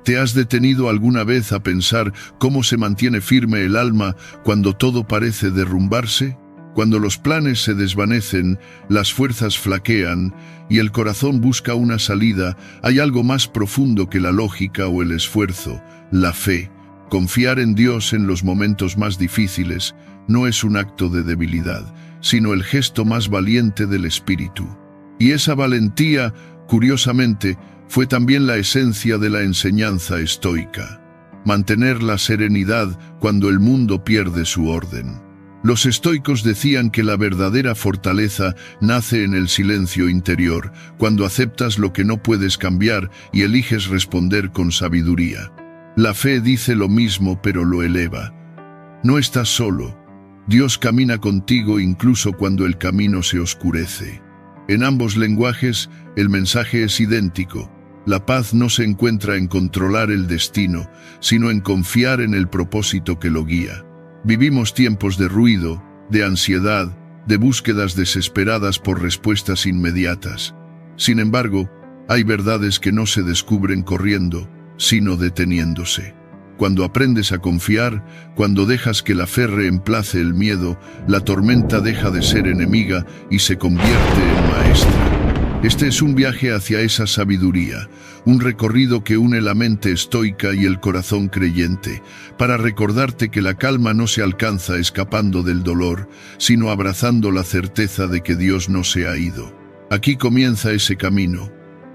¿Te has detenido alguna vez a pensar cómo se mantiene firme el alma cuando todo parece derrumbarse? Cuando los planes se desvanecen, las fuerzas flaquean y el corazón busca una salida, hay algo más profundo que la lógica o el esfuerzo, la fe. Confiar en Dios en los momentos más difíciles no es un acto de debilidad, sino el gesto más valiente del espíritu. Y esa valentía, curiosamente, fue también la esencia de la enseñanza estoica. Mantener la serenidad cuando el mundo pierde su orden. Los estoicos decían que la verdadera fortaleza nace en el silencio interior, cuando aceptas lo que no puedes cambiar y eliges responder con sabiduría. La fe dice lo mismo, pero lo eleva. No estás solo. Dios camina contigo incluso cuando el camino se oscurece. En ambos lenguajes, el mensaje es idéntico. La paz no se encuentra en controlar el destino, sino en confiar en el propósito que lo guía. Vivimos tiempos de ruido, de ansiedad, de búsquedas desesperadas por respuestas inmediatas. Sin embargo, hay verdades que no se descubren corriendo, sino deteniéndose. Cuando aprendes a confiar, cuando dejas que la fe reemplace el miedo, la tormenta deja de ser enemiga y se convierte en maestra. Este es un viaje hacia esa sabiduría, un recorrido que une la mente estoica y el corazón creyente, para recordarte que la calma no se alcanza escapando del dolor, sino abrazando la certeza de que Dios no se ha ido. Aquí comienza ese camino,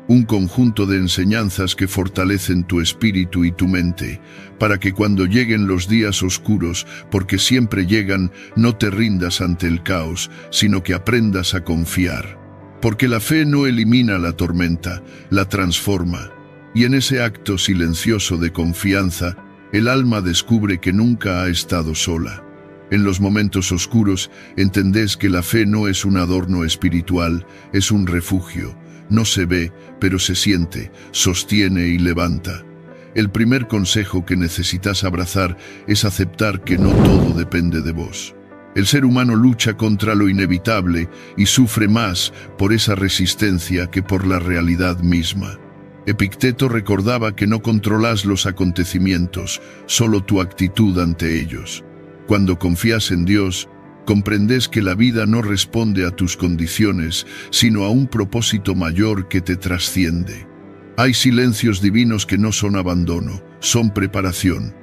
un conjunto de enseñanzas que fortalecen tu espíritu y tu mente, para que cuando lleguen los días oscuros, porque siempre llegan, no te rindas ante el caos, sino que aprendas a confiar. Porque la fe no elimina la tormenta, la transforma. Y en ese acto silencioso de confianza, el alma descubre que nunca ha estado sola. En los momentos oscuros, entendés que la fe no es un adorno espiritual, es un refugio. No se ve, pero se siente, sostiene y levanta. El primer consejo que necesitas abrazar es aceptar que no todo depende de vos. El ser humano lucha contra lo inevitable y sufre más por esa resistencia que por la realidad misma. Epicteto recordaba que no controlas los acontecimientos, solo tu actitud ante ellos. Cuando confías en Dios, comprendes que la vida no responde a tus condiciones, sino a un propósito mayor que te trasciende. Hay silencios divinos que no son abandono, son preparación.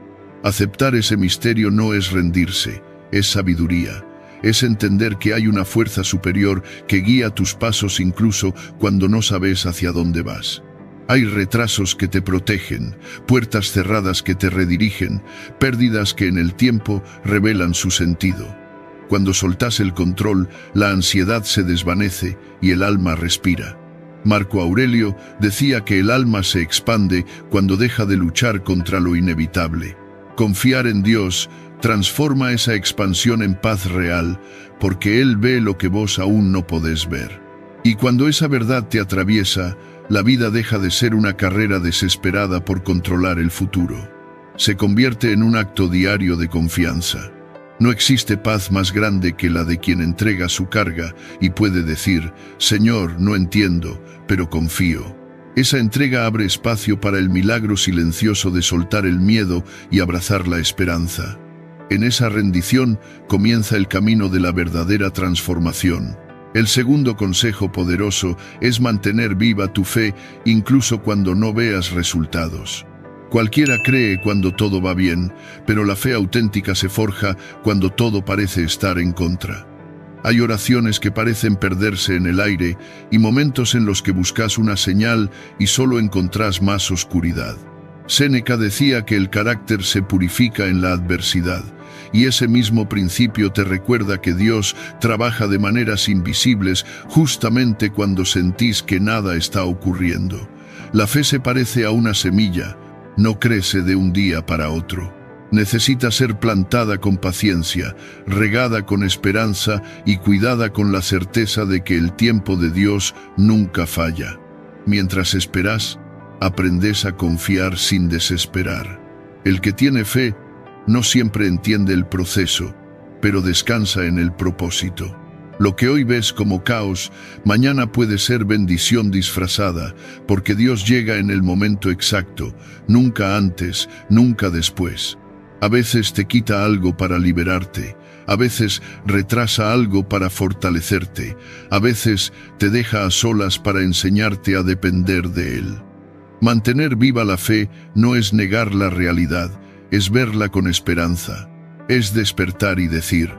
Aceptar ese misterio no es rendirse, es sabiduría, es entender que hay una fuerza superior que guía tus pasos incluso cuando no sabes hacia dónde vas. Hay retrasos que te protegen, puertas cerradas que te redirigen, pérdidas que en el tiempo revelan su sentido. Cuando soltas el control, la ansiedad se desvanece y el alma respira. Marco Aurelio decía que el alma se expande cuando deja de luchar contra lo inevitable. Confiar en Dios transforma esa expansión en paz real, porque Él ve lo que vos aún no podés ver. Y cuando esa verdad te atraviesa, la vida deja de ser una carrera desesperada por controlar el futuro. Se convierte en un acto diario de confianza. No existe paz más grande que la de quien entrega su carga y puede decir, Señor, no entiendo, pero confío. Esa entrega abre espacio para el milagro silencioso de soltar el miedo y abrazar la esperanza. En esa rendición comienza el camino de la verdadera transformación. El segundo consejo poderoso es mantener viva tu fe incluso cuando no veas resultados. Cualquiera cree cuando todo va bien, pero la fe auténtica se forja cuando todo parece estar en contra. Hay oraciones que parecen perderse en el aire y momentos en los que buscas una señal y solo encontrás más oscuridad. Séneca decía que el carácter se purifica en la adversidad, y ese mismo principio te recuerda que Dios trabaja de maneras invisibles justamente cuando sentís que nada está ocurriendo. La fe se parece a una semilla, no crece de un día para otro. Necesita ser plantada con paciencia, regada con esperanza y cuidada con la certeza de que el tiempo de Dios nunca falla. Mientras esperas, aprendes a confiar sin desesperar. El que tiene fe no siempre entiende el proceso, pero descansa en el propósito. Lo que hoy ves como caos, mañana puede ser bendición disfrazada, porque Dios llega en el momento exacto, nunca antes, nunca después. A veces te quita algo para liberarte, a veces retrasa algo para fortalecerte, a veces te deja a solas para enseñarte a depender de Él. Mantener viva la fe no es negar la realidad, es verla con esperanza, es despertar y decir: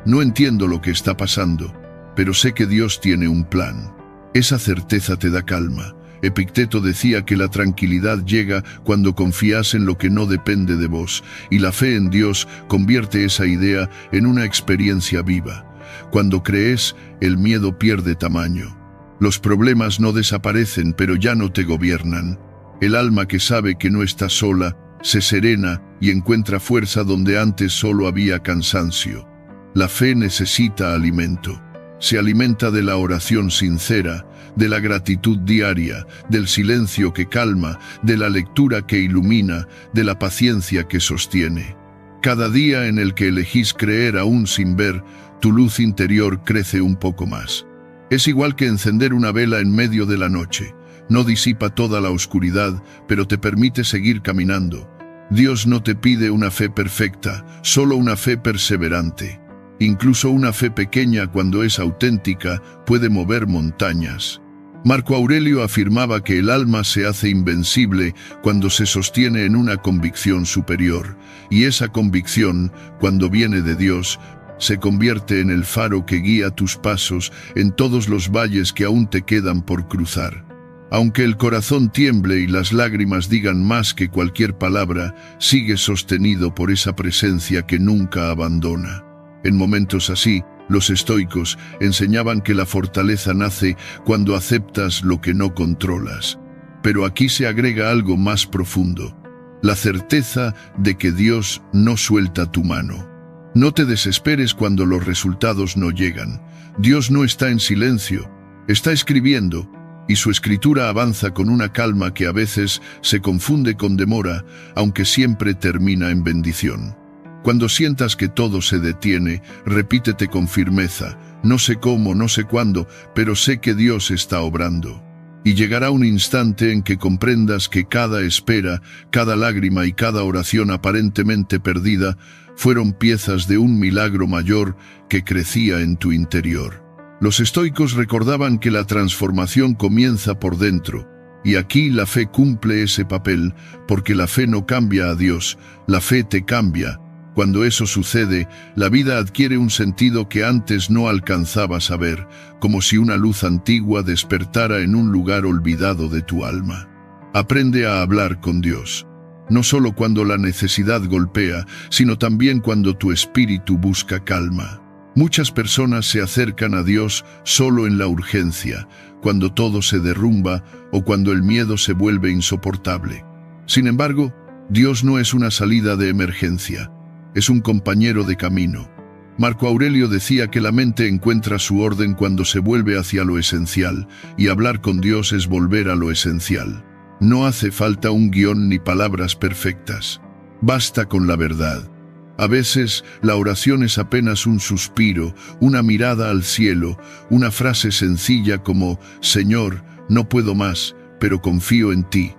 no entiendo lo que está pasando, pero sé que Dios tiene un plan. Esa certeza te da calma. Epicteto decía que la tranquilidad llega cuando confías en lo que no depende de vos, y la fe en Dios convierte esa idea en una experiencia viva. Cuando crees, el miedo pierde tamaño. Los problemas no desaparecen, pero ya no te gobiernan. El alma que sabe que no está sola, se serena y encuentra fuerza donde antes solo había cansancio. La fe necesita alimento. Se alimenta de la oración sincera, de la gratitud diaria, del silencio que calma, de la lectura que ilumina, de la paciencia que sostiene. Cada día en el que elegís creer aún sin ver, tu luz interior crece un poco más. Es igual que encender una vela en medio de la noche. No disipa toda la oscuridad, pero te permite seguir caminando. Dios no te pide una fe perfecta, solo una fe perseverante. Incluso una fe pequeña, cuando es auténtica, puede mover montañas. Marco Aurelio afirmaba que el alma se hace invencible cuando se sostiene en una convicción superior, y esa convicción, cuando viene de Dios, se convierte en el faro que guía tus pasos en todos los valles que aún te quedan por cruzar. Aunque el corazón tiemble y las lágrimas digan más que cualquier palabra, sigue sostenido por esa presencia que nunca abandona. En momentos así, los estoicos enseñaban que la fortaleza nace cuando aceptas lo que no controlas. Pero aquí se agrega algo más profundo: la certeza de que Dios no suelta tu mano. No te desesperes cuando los resultados no llegan. Dios no está en silencio, está escribiendo, y su escritura avanza con una calma que a veces se confunde con demora, aunque siempre termina en bendición. Cuando sientas que todo se detiene, repítete con firmeza: no sé cómo, no sé cuándo, pero sé que Dios está obrando. Y llegará un instante en que comprendas que cada espera, cada lágrima y cada oración aparentemente perdida fueron piezas de un milagro mayor que crecía en tu interior. Los estoicos recordaban que la transformación comienza por dentro, y aquí la fe cumple ese papel, porque la fe no cambia a Dios, la fe te cambia. Cuando eso sucede, la vida adquiere un sentido que antes no alcanzabas a ver, como si una luz antigua despertara en un lugar olvidado de tu alma. Aprende a hablar con Dios, no solo cuando la necesidad golpea, sino también cuando tu espíritu busca calma. Muchas personas se acercan a Dios solo en la urgencia, cuando todo se derrumba o cuando el miedo se vuelve insoportable. Sin embargo, Dios no es una salida de emergencia. Es un compañero de camino. Marco Aurelio decía que la mente encuentra su orden cuando se vuelve hacia lo esencial, y hablar con Dios es volver a lo esencial. No hace falta un guión ni palabras perfectas. Basta con la verdad. A veces, la oración es apenas un suspiro, una mirada al cielo, una frase sencilla como: Señor, no puedo más, pero confío en ti.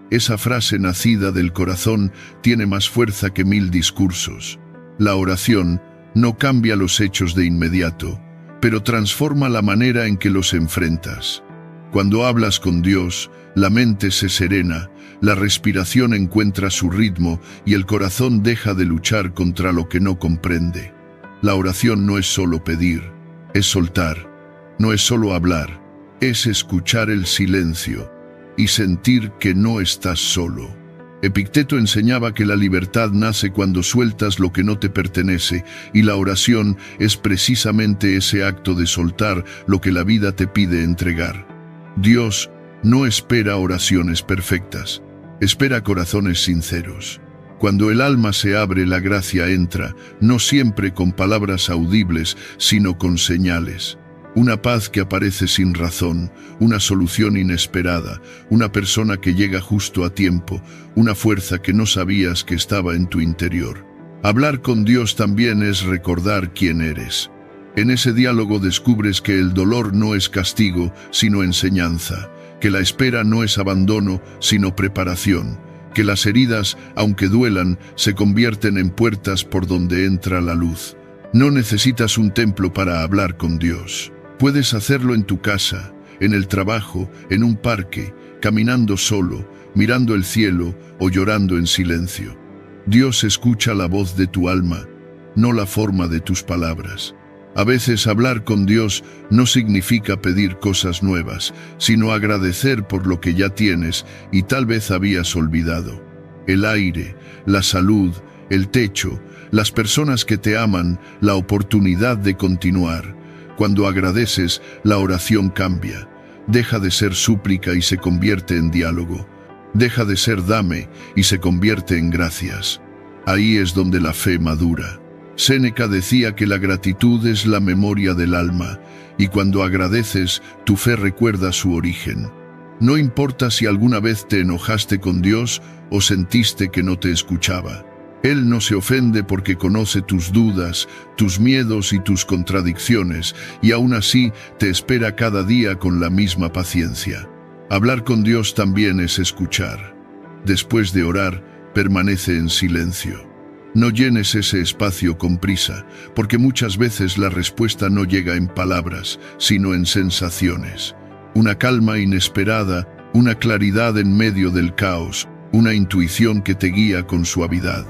Esa frase nacida del corazón tiene más fuerza que 1000 discursos. La oración no cambia los hechos de inmediato, pero transforma la manera en que los enfrentas. Cuando hablas con Dios, la mente se serena, la respiración encuentra su ritmo y el corazón deja de luchar contra lo que no comprende. La oración no es solo pedir, es soltar. No es solo hablar, es escuchar el silencio y sentir que no estás solo. Epicteto enseñaba que la libertad nace cuando sueltas lo que no te pertenece, y la oración es precisamente ese acto de soltar lo que la vida te pide entregar. Dios no espera oraciones perfectas, espera corazones sinceros. Cuando el alma se abre, la gracia entra, no siempre con palabras audibles, sino con señales. Una paz que aparece sin razón, una solución inesperada, una persona que llega justo a tiempo, una fuerza que no sabías que estaba en tu interior. Hablar con Dios también es recordar quién eres. En ese diálogo descubres que el dolor no es castigo, sino enseñanza, que la espera no es abandono, sino preparación, que las heridas, aunque duelan, se convierten en puertas por donde entra la luz. No necesitas un templo para hablar con Dios. Puedes hacerlo en tu casa, en el trabajo, en un parque, caminando solo, mirando el cielo o llorando en silencio. Dios escucha la voz de tu alma, no la forma de tus palabras. A veces hablar con Dios no significa pedir cosas nuevas, sino agradecer por lo que ya tienes y tal vez habías olvidado. El aire, la salud, el techo, las personas que te aman, la oportunidad de continuar. Cuando agradeces, la oración cambia. Deja de ser súplica y se convierte en diálogo. Deja de ser dame y se convierte en gracias. Ahí es donde la fe madura. Séneca decía que la gratitud es la memoria del alma, y cuando agradeces, tu fe recuerda su origen. No importa si alguna vez te enojaste con Dios o sentiste que no te escuchaba. Él no se ofende porque conoce tus dudas, tus miedos y tus contradicciones, y aún así te espera cada día con la misma paciencia. Hablar con Dios también es escuchar. Después de orar, permanece en silencio. No llenes ese espacio con prisa, porque muchas veces la respuesta no llega en palabras, sino en sensaciones. Una calma inesperada, una claridad en medio del caos, una intuición que te guía con suavidad.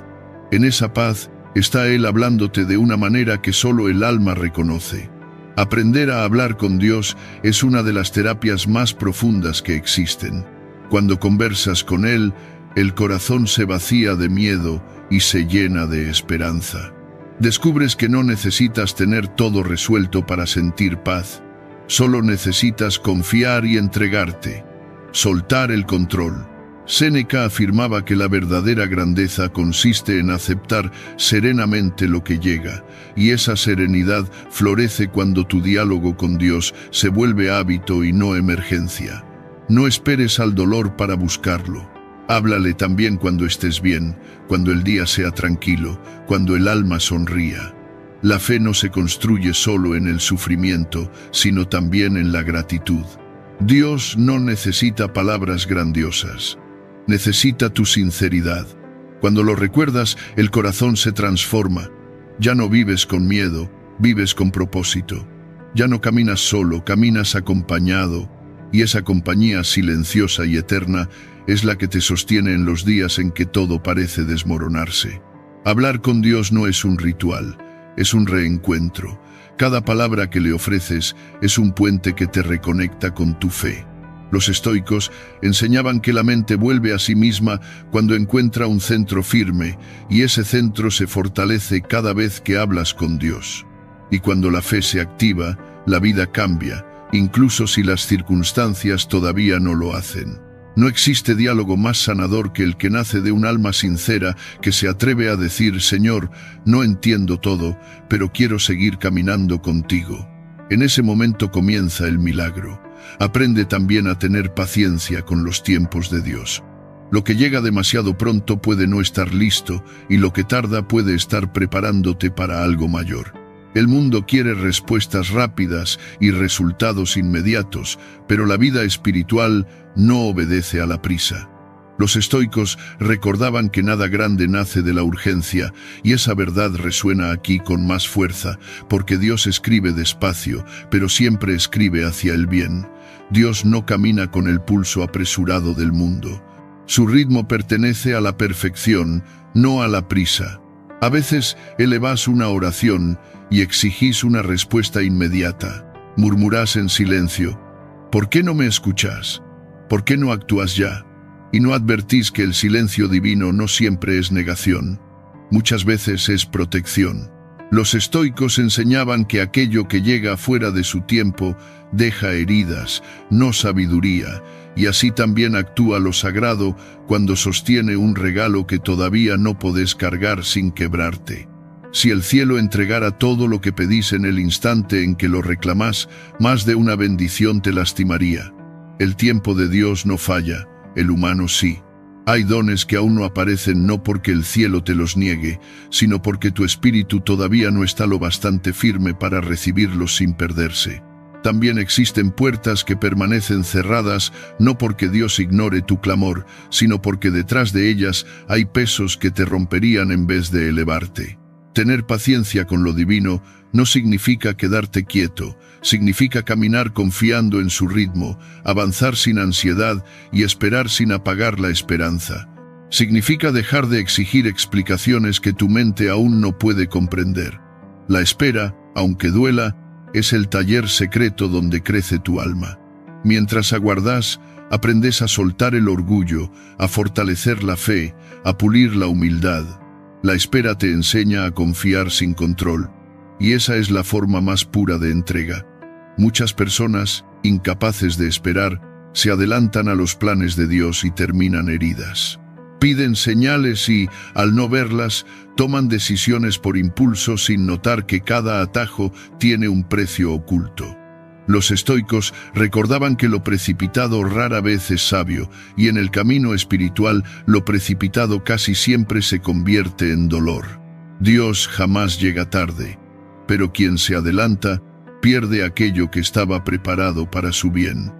En esa paz está Él hablándote de una manera que solo el alma reconoce. Aprender a hablar con Dios es una de las terapias más profundas que existen. Cuando conversas con Él, el corazón se vacía de miedo y se llena de esperanza. Descubres que no necesitas tener todo resuelto para sentir paz. Solo necesitas confiar y entregarte. Soltar el control. Séneca afirmaba que la verdadera grandeza consiste en aceptar serenamente lo que llega, y esa serenidad florece cuando tu diálogo con Dios se vuelve hábito y no emergencia. No esperes al dolor para buscarlo. Háblale también cuando estés bien, cuando el día sea tranquilo, cuando el alma sonría. La fe no se construye solo en el sufrimiento, sino también en la gratitud. Dios no necesita palabras grandiosas. Necesita tu sinceridad. Cuando lo recuerdas, el corazón se transforma. Ya no vives con miedo, vives con propósito. Ya no caminas solo, caminas acompañado. Y esa compañía silenciosa y eterna es la que te sostiene en los días en que todo parece desmoronarse. Hablar con Dios no es un ritual, es un reencuentro. Cada palabra que le ofreces es un puente que te reconecta con tu fe. Los estoicos enseñaban que la mente vuelve a sí misma cuando encuentra un centro firme, y ese centro se fortalece cada vez que hablas con Dios. Y cuando la fe se activa, la vida cambia, incluso si las circunstancias todavía no lo hacen. No existe diálogo más sanador que el que nace de un alma sincera que se atreve a decir: Señor, no entiendo todo, pero quiero seguir caminando contigo. En ese momento comienza el milagro. Aprende también a tener paciencia con los tiempos de Dios. Lo que llega demasiado pronto puede no estar listo, y lo que tarda puede estar preparándote para algo mayor. El mundo quiere respuestas rápidas y resultados inmediatos, pero la vida espiritual no obedece a la prisa. Los estoicos recordaban que nada grande nace de la urgencia, y esa verdad resuena aquí con más fuerza, porque Dios escribe despacio, pero siempre escribe hacia el bien. Dios no camina con el pulso apresurado del mundo. Su ritmo pertenece a la perfección, no a la prisa. A veces elevás una oración y exigís una respuesta inmediata. Murmurás en silencio: ¿por qué no me escuchás? ¿Por qué no actúas ya? Y no advertís que el silencio divino no siempre es negación. Muchas veces es protección. Los estoicos enseñaban que aquello que llega fuera de su tiempo deja heridas, no sabiduría, y así también actúa lo sagrado cuando sostiene un regalo que todavía no podés cargar sin quebrarte. Si el cielo entregara todo lo que pedís en el instante en que lo reclamás, más de una bendición te lastimaría. El tiempo de Dios no falla, el humano sí. Hay dones que aún no aparecen no porque el cielo te los niegue, sino porque tu espíritu todavía no está lo bastante firme para recibirlos sin perderse. También existen puertas que permanecen cerradas no porque Dios ignore tu clamor, sino porque detrás de ellas hay pesos que te romperían en vez de elevarte. Tener paciencia con lo divino no significa quedarte quieto, significa caminar confiando en su ritmo, avanzar sin ansiedad y esperar sin apagar la esperanza. Significa dejar de exigir explicaciones que tu mente aún no puede comprender. La espera, aunque duela, es el taller secreto donde crece tu alma. Mientras aguardas, aprendes a soltar el orgullo, a fortalecer la fe, a pulir la humildad. La espera te enseña a confiar sin control, y esa es la forma más pura de entrega. Muchas personas, incapaces de esperar, se adelantan a los planes de Dios y terminan heridas. Piden señales y, al no verlas, toman decisiones por impulso sin notar que cada atajo tiene un precio oculto. Los estoicos recordaban que lo precipitado rara vez es sabio, y en el camino espiritual lo precipitado casi siempre se convierte en dolor. Dios jamás llega tarde, pero quien se adelanta pierde aquello que estaba preparado para su bien.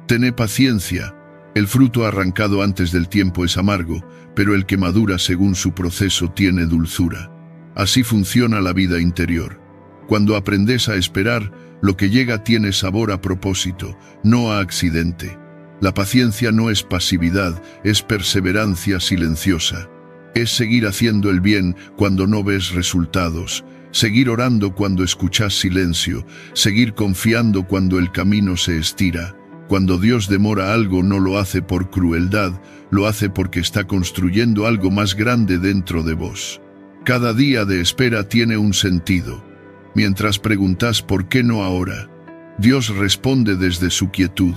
Tened paciencia. El fruto arrancado antes del tiempo es amargo, pero el que madura según su proceso tiene dulzura. Así funciona la vida interior. Cuando aprendes a esperar, lo que llega tiene sabor a propósito, no a accidente. La paciencia no es pasividad, es perseverancia silenciosa. Es seguir haciendo el bien cuando no ves resultados, seguir orando cuando escuchas silencio, seguir confiando cuando el camino se estira. Cuando Dios demora algo no lo hace por crueldad, lo hace porque está construyendo algo más grande dentro de vos. Cada día de espera tiene un sentido. Mientras preguntas ¿por qué no ahora?, Dios responde desde su quietud,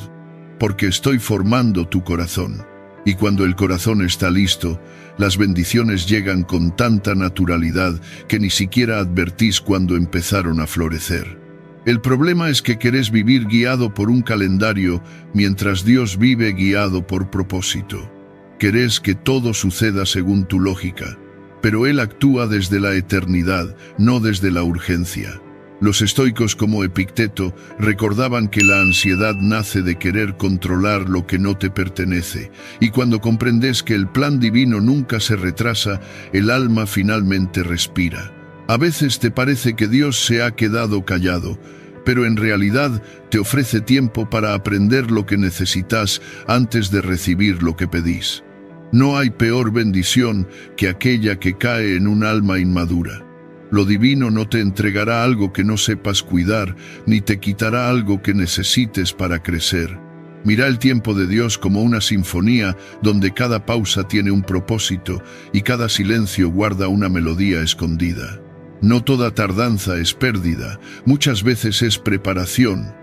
porque estoy formando tu corazón. Y cuando el corazón está listo, las bendiciones llegan con tanta naturalidad que ni siquiera advertís cuando empezaron a florecer. El problema es que querés vivir guiado por un calendario mientras Dios vive guiado por propósito. Querés que todo suceda según tu lógica, pero Él actúa desde la eternidad, no desde la urgencia. Los estoicos como Epicteto recordaban que la ansiedad nace de querer controlar lo que no te pertenece, y cuando comprendes que el plan divino nunca se retrasa, el alma finalmente respira. A veces te parece que Dios se ha quedado callado, pero en realidad te ofrece tiempo para aprender lo que necesitas antes de recibir lo que pedís. No hay peor bendición que aquella que cae en un alma inmadura. Lo divino no te entregará algo que no sepas cuidar, ni te quitará algo que necesites para crecer. Mira el tiempo de Dios como una sinfonía donde cada pausa tiene un propósito y cada silencio guarda una melodía escondida. No toda tardanza es pérdida, muchas veces es preparación.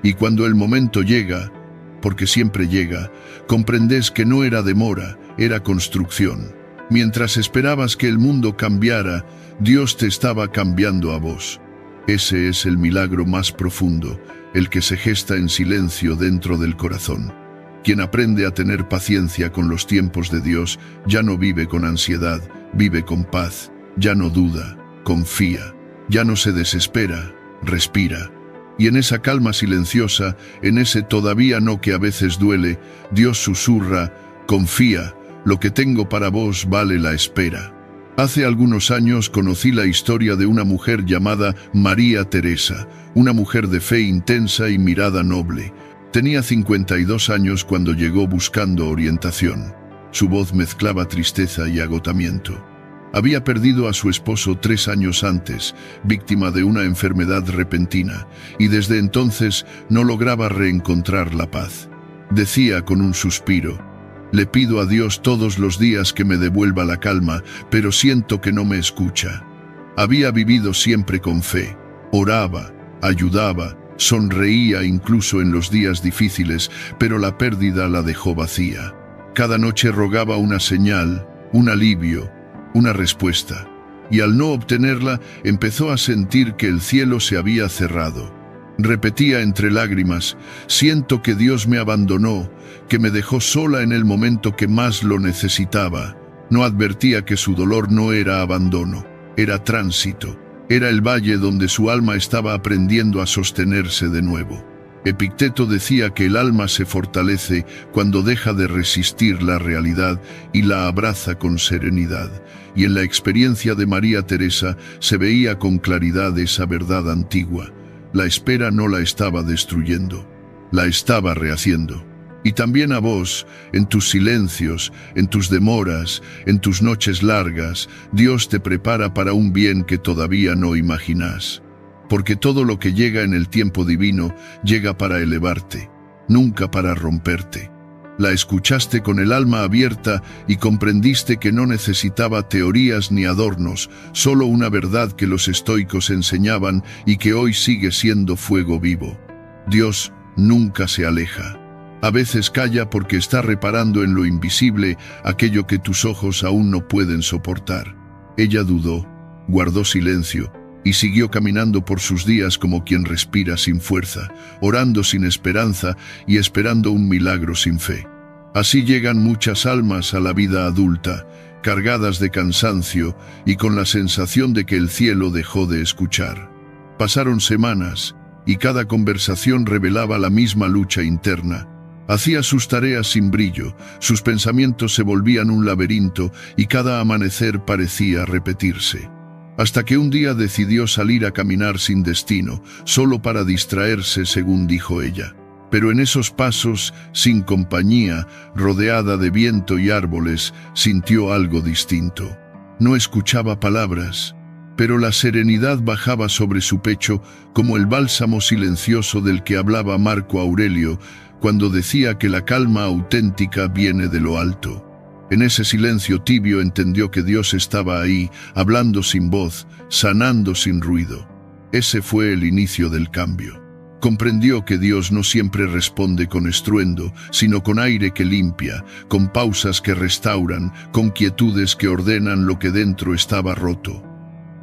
Y cuando el momento llega, porque siempre llega, comprendes que no era demora, era construcción. Mientras esperabas que el mundo cambiara, Dios te estaba cambiando a vos. Ese es el milagro más profundo, el que se gesta en silencio dentro del corazón. Quien aprende a tener paciencia con los tiempos de Dios ya no vive con ansiedad, vive con paz, ya no duda, confía, ya no se desespera, respira. Y en esa calma silenciosa, en ese todavía no que a veces duele, Dios susurra, confía, lo que tengo para vos vale la espera. Hace algunos años conocí la historia de una mujer llamada María Teresa, una mujer de fe intensa y mirada noble. Tenía 52 años cuando llegó buscando orientación. Su voz mezclaba tristeza y agotamiento. Había perdido a su esposo 3 años antes, víctima de una enfermedad repentina, y desde entonces no lograba reencontrar la paz. Decía con un suspiro, le pido a Dios todos los días que me devuelva la calma, pero siento que no me escucha. Había vivido siempre con fe, oraba, ayudaba, sonreía incluso en los días difíciles, pero la pérdida la dejó vacía. Cada noche rogaba una señal, un alivio, una respuesta, y al no obtenerla empezó a sentir que el cielo se había cerrado. Repetía entre lágrimas: siento que Dios me abandonó, que me dejó sola en el momento que más lo necesitaba. No advertía que su dolor no era abandono, era tránsito, era el valle donde su alma estaba aprendiendo a sostenerse de nuevo. Epicteto decía que el alma se fortalece cuando deja de resistir la realidad y la abraza con serenidad, y en la experiencia de María Teresa se veía con claridad esa verdad antigua. La espera no la estaba destruyendo, la estaba rehaciendo. Y también a vos, en tus silencios, en tus demoras, en tus noches largas, Dios te prepara para un bien que todavía no imaginás. Porque todo lo que llega en el tiempo divino llega para elevarte, nunca para romperte. La escuchaste con el alma abierta y comprendiste que no necesitaba teorías ni adornos, solo una verdad que los estoicos enseñaban y que hoy sigue siendo fuego vivo. Dios nunca se aleja. A veces calla porque está reparando en lo invisible aquello que tus ojos aún no pueden soportar. Ella dudó, guardó silencio y siguió caminando por sus días como quien respira sin fuerza, orando sin esperanza y esperando un milagro sin fe. Así llegan muchas almas a la vida adulta, cargadas de cansancio y con la sensación de que el cielo dejó de escuchar. Pasaron semanas y cada conversación revelaba la misma lucha interna. Hacía sus tareas sin brillo, sus pensamientos se volvían un laberinto y cada amanecer parecía repetirse. Hasta que un día decidió salir a caminar sin destino, solo para distraerse, según dijo ella. Pero en esos pasos, sin compañía, rodeada de viento y árboles, sintió algo distinto. No escuchaba palabras, pero la serenidad bajaba sobre su pecho como el bálsamo silencioso del que hablaba Marco Aurelio cuando decía que la calma auténtica viene de lo alto. En ese silencio tibio entendió que Dios estaba ahí, hablando sin voz, sanando sin ruido. Ese fue el inicio del cambio. Comprendió que Dios no siempre responde con estruendo, sino con aire que limpia, con pausas que restauran, con quietudes que ordenan lo que dentro estaba roto.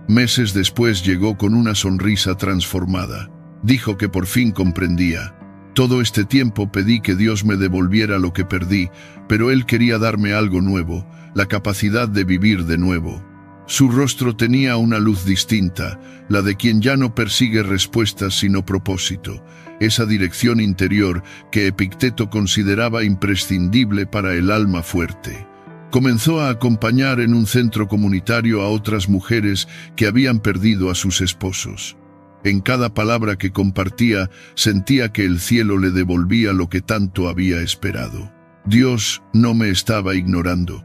Meses después llegó con una sonrisa transformada. Dijo que por fin comprendía. Todo este tiempo pedí que Dios me devolviera lo que perdí, pero Él quería darme algo nuevo, la capacidad de vivir de nuevo. Su rostro tenía una luz distinta, la de quien ya no persigue respuestas sino propósito, esa dirección interior que Epicteto consideraba imprescindible para el alma fuerte. Comenzó a acompañar en un centro comunitario a otras mujeres que habían perdido a sus esposos. En cada palabra que compartía, sentía que el cielo le devolvía lo que tanto había esperado. Dios no me estaba ignorando,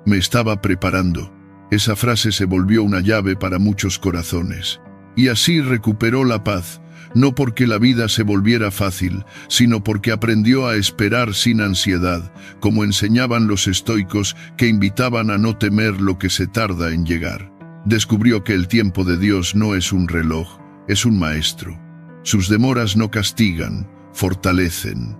me estaba preparando. Esa frase se volvió una llave para muchos corazones. Y así recuperó la paz, no porque la vida se volviera fácil, sino porque aprendió a esperar sin ansiedad, como enseñaban los estoicos que invitaban a no temer lo que se tarda en llegar. Descubrió que el tiempo de Dios no es un reloj, es un maestro. Sus demoras no castigan, fortalecen.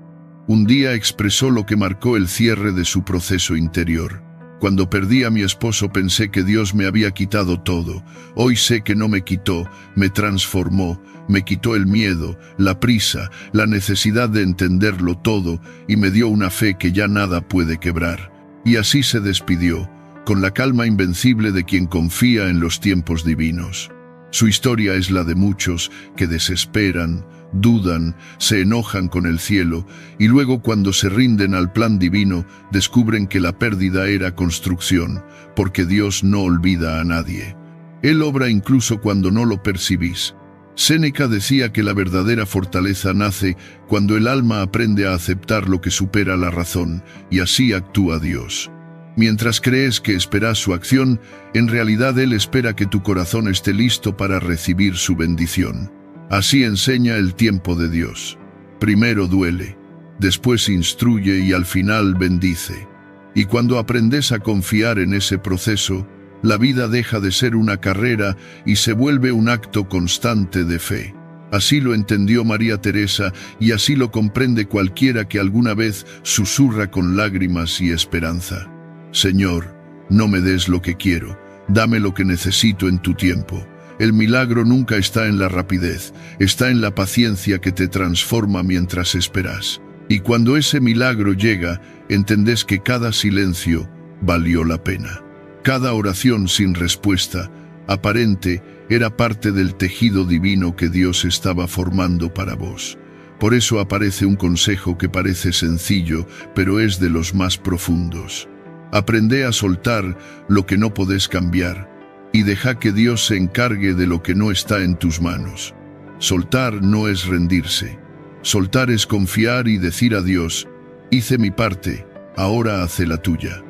Un día expresó lo que marcó el cierre de su proceso interior. Cuando perdí a mi esposo pensé que Dios me había quitado todo. Hoy sé que no me quitó, me transformó, me quitó el miedo, la prisa, la necesidad de entenderlo todo y me dio una fe que ya nada puede quebrar. Y así se despidió, con la calma invencible de quien confía en los tiempos divinos. Su historia es la de muchos que desesperan, dudan, se enojan con el cielo y luego cuando se rinden al plan divino descubren que la pérdida era construcción, porque Dios no olvida a nadie. Él obra incluso cuando no lo percibís. Séneca decía que la verdadera fortaleza nace cuando el alma aprende a aceptar lo que supera la razón y así actúa Dios. Mientras crees que esperas su acción, en realidad Él espera que tu corazón esté listo para recibir su bendición. Así enseña el tiempo de Dios. Primero duele, después instruye y al final bendice. Y cuando aprendes a confiar en ese proceso, la vida deja de ser una carrera y se vuelve un acto constante de fe. Así lo entendió María Teresa y así lo comprende cualquiera que alguna vez susurra con lágrimas y esperanza. Señor, no me des lo que quiero, dame lo que necesito en tu tiempo. El milagro nunca está en la rapidez, está en la paciencia que te transforma mientras esperas. Y cuando ese milagro llega, entendés que cada silencio valió la pena. Cada oración sin respuesta, aparente, era parte del tejido divino que Dios estaba formando para vos. Por eso aparece un consejo que parece sencillo, pero es de los más profundos. Aprende a soltar lo que no podés cambiar y deja que Dios se encargue de lo que no está en tus manos. Soltar no es rendirse. Soltar es confiar y decir a Dios, hice mi parte, ahora hace la tuya.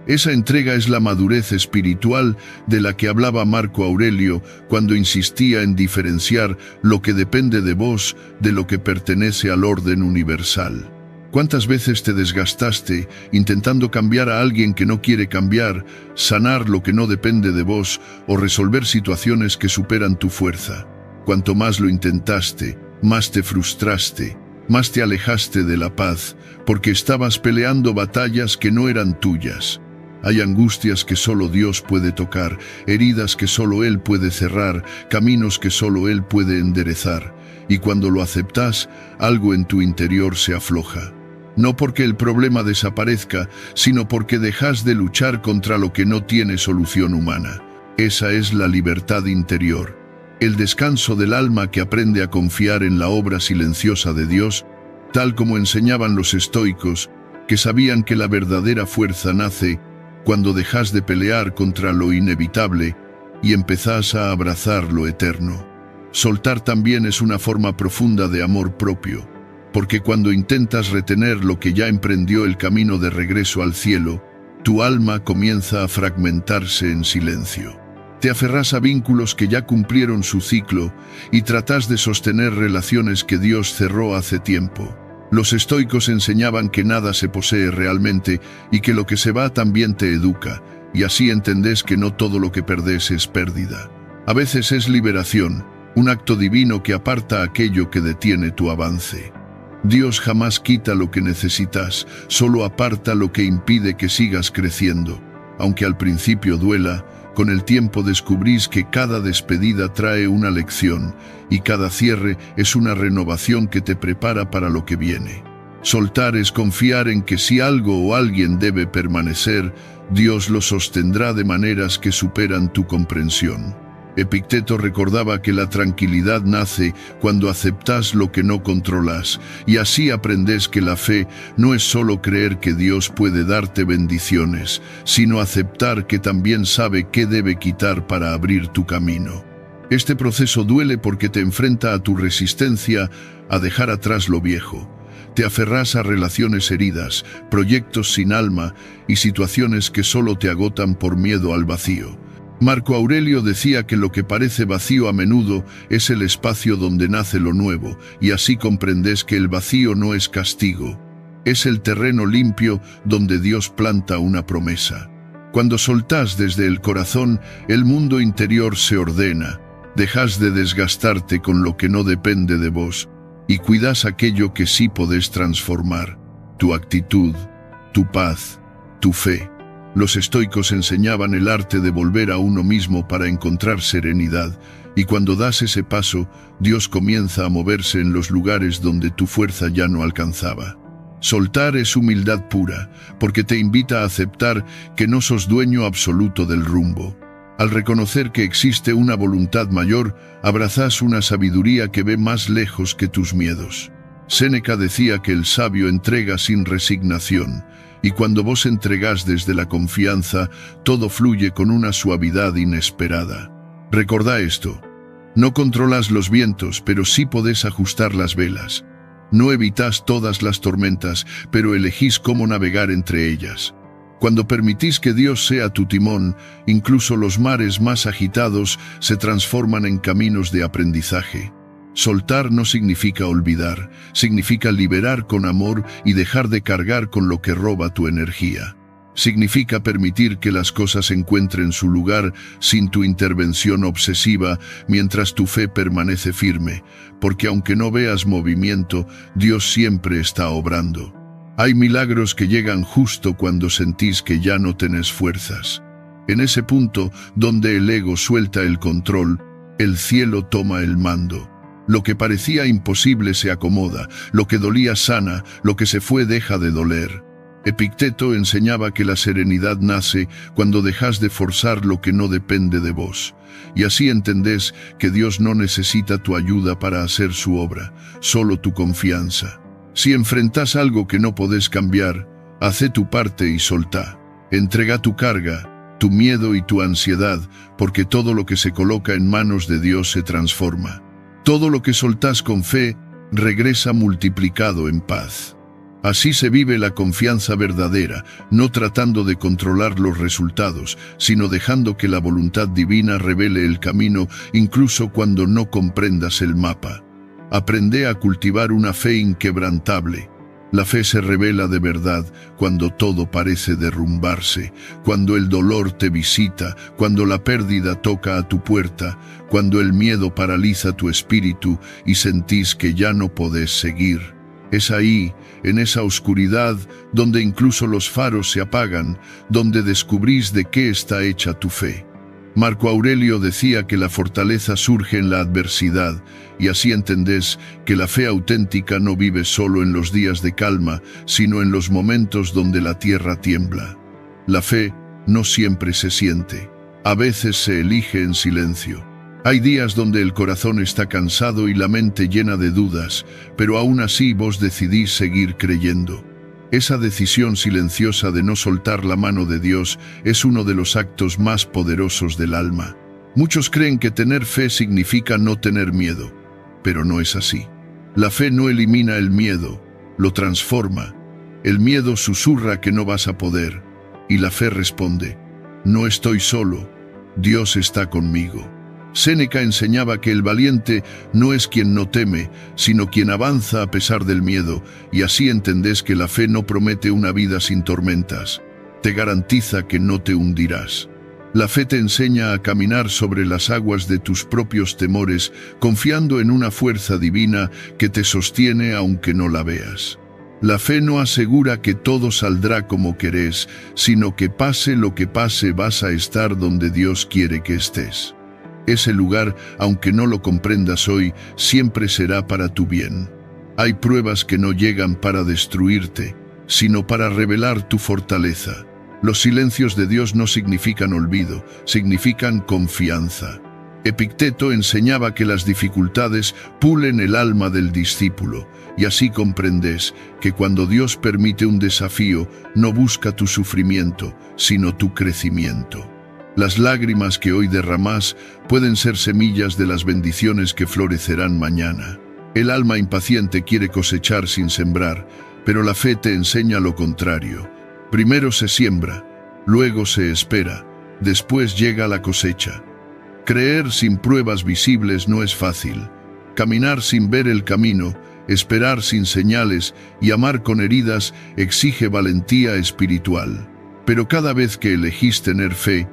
Esa entrega es la madurez espiritual de la que hablaba Marco Aurelio cuando insistía en diferenciar lo que depende de vos de lo que pertenece al orden universal. ¿Cuántas veces te desgastaste intentando cambiar a alguien que no quiere cambiar, sanar lo que no depende de vos o resolver situaciones que superan tu fuerza? Cuanto más lo intentaste, más te frustraste, más te alejaste de la paz, porque estabas peleando batallas que no eran tuyas. Hay angustias que solo Dios puede tocar, heridas que solo Él puede cerrar, caminos que solo Él puede enderezar. Y cuando lo aceptas, algo en tu interior se afloja. No porque el problema desaparezca, sino porque dejas de luchar contra lo que no tiene solución humana. Esa es la libertad interior. El descanso del alma que aprende a confiar en la obra silenciosa de Dios, tal como enseñaban los estoicos, que sabían que la verdadera fuerza nace cuando dejas de pelear contra lo inevitable y empezás a abrazar lo eterno. Soltar también es una forma profunda de amor propio, porque cuando intentas retener lo que ya emprendió el camino de regreso al cielo, tu alma comienza a fragmentarse en silencio. Te aferrás a vínculos que ya cumplieron su ciclo y tratás de sostener relaciones que Dios cerró hace tiempo. Los estoicos enseñaban que nada se posee realmente y que lo que se va también te educa, y así entendés que no todo lo que perdés es pérdida. A veces es liberación, un acto divino que aparta aquello que detiene tu avance. Dios jamás quita lo que necesitas, solo aparta lo que impide que sigas creciendo. Aunque al principio duela, con el tiempo descubrís que cada despedida trae una lección y cada cierre es una renovación que te prepara para lo que viene. Soltar es confiar en que si algo o alguien debe permanecer, Dios lo sostendrá de maneras que superan tu comprensión. Epicteto recordaba que la tranquilidad nace cuando aceptas lo que no controlas, y así aprendes que la fe no es solo creer que Dios puede darte bendiciones, sino aceptar que también sabe qué debe quitar para abrir tu camino. Este proceso duele porque te enfrenta a tu resistencia a dejar atrás lo viejo. Te aferras a relaciones heridas, proyectos sin alma y situaciones que solo te agotan por miedo al vacío. Marco Aurelio decía que lo que parece vacío a menudo es el espacio donde nace lo nuevo, y así comprendes que el vacío no es castigo, es el terreno limpio donde Dios planta una promesa. Cuando soltás desde el corazón, el mundo interior se ordena, dejas de desgastarte con lo que no depende de vos, y cuidas aquello que sí podés transformar, tu actitud, tu paz, tu fe. Los estoicos enseñaban el arte de volver a uno mismo para encontrar serenidad, y cuando das ese paso, Dios comienza a moverse en los lugares donde tu fuerza ya no alcanzaba. Soltar es humildad pura, porque te invita a aceptar que no sos dueño absoluto del rumbo. Al reconocer que existe una voluntad mayor, abrazás una sabiduría que ve más lejos que tus miedos. Séneca decía que el sabio entrega sin resignación, y cuando vos entregás desde la confianza, todo fluye con una suavidad inesperada. Recordá esto: no controlas los vientos, pero sí podés ajustar las velas. No evitas todas las tormentas, pero elegís cómo navegar entre ellas. Cuando permitís que Dios sea tu timón, incluso los mares más agitados se transforman en caminos de aprendizaje. Soltar no significa olvidar, significa liberar con amor y dejar de cargar con lo que roba tu energía. Significa permitir que las cosas encuentren su lugar sin tu intervención obsesiva, mientras tu fe permanece firme, porque aunque no veas movimiento, Dios siempre está obrando. Hay milagros que llegan justo cuando sentís que ya no tenés fuerzas. En ese punto donde el ego suelta el control, El cielo toma el mando. Lo que parecía imposible se acomoda, lo que dolía sana, lo que se fue deja de doler. Epicteto enseñaba que la serenidad nace cuando dejas de forzar lo que no depende de vos. Y así entendés que Dios no necesita tu ayuda para hacer su obra, solo tu confianza. Si enfrentás algo que no podés cambiar, hacé tu parte y soltá. Entrega tu carga, tu miedo y tu ansiedad, porque todo lo que se coloca en manos de Dios se transforma. Todo lo que soltás con fe, regresa multiplicado en paz. Así se vive la confianza verdadera, no tratando de controlar los resultados, sino dejando que la voluntad divina revele el camino, incluso cuando no comprendas el mapa. Aprende a cultivar una fe inquebrantable. La fe se revela de verdad cuando todo parece derrumbarse, cuando el dolor te visita, cuando la pérdida toca a tu puerta, cuando el miedo paraliza tu espíritu y sentís que ya no podés seguir. Es ahí, en esa oscuridad, donde incluso los faros se apagan, donde descubrís de qué está hecha tu fe. Marco Aurelio decía que la fortaleza surge en la adversidad, y así entendés que la fe auténtica no vive solo en los días de calma, sino en los momentos donde la tierra tiembla. La fe no siempre se siente, a veces se elige en silencio. Hay días donde el corazón está cansado y la mente llena de dudas, pero aún así vos decidís seguir creyendo. Esa decisión silenciosa de no soltar la mano de Dios es uno de los actos más poderosos del alma. Muchos creen que tener fe significa no tener miedo, pero no es así. La fe no elimina el miedo, lo transforma. El miedo susurra que no vas a poder, y la fe responde: no estoy solo, Dios está conmigo. Séneca enseñaba que el valiente no es quien no teme, sino quien avanza a pesar del miedo, y así entendés que la fe no promete una vida sin tormentas, te garantiza que no te hundirás. La fe te enseña a caminar sobre las aguas de tus propios temores, confiando en una fuerza divina que te sostiene aunque no la veas. La fe no asegura que todo saldrá como querés, sino que pase lo que pase vas a estar donde Dios quiere que estés. Ese lugar, aunque no lo comprendas hoy, siempre será para tu bien. Hay pruebas que no llegan para destruirte, sino para revelar tu fortaleza. Los silencios de Dios no significan olvido, significan confianza. Epicteto enseñaba que las dificultades pulen el alma del discípulo, y así comprendes que cuando Dios permite un desafío, no busca tu sufrimiento, sino tu crecimiento. Las lágrimas que hoy derramás pueden ser semillas de las bendiciones que florecerán mañana. El alma impaciente quiere cosechar sin sembrar, pero la fe te enseña lo contrario. Primero se siembra, luego se espera, después llega la cosecha. Creer sin pruebas visibles no es fácil. Caminar sin ver el camino, esperar sin señales y amar con heridas exige valentía espiritual. Pero cada vez que elegís tener fe,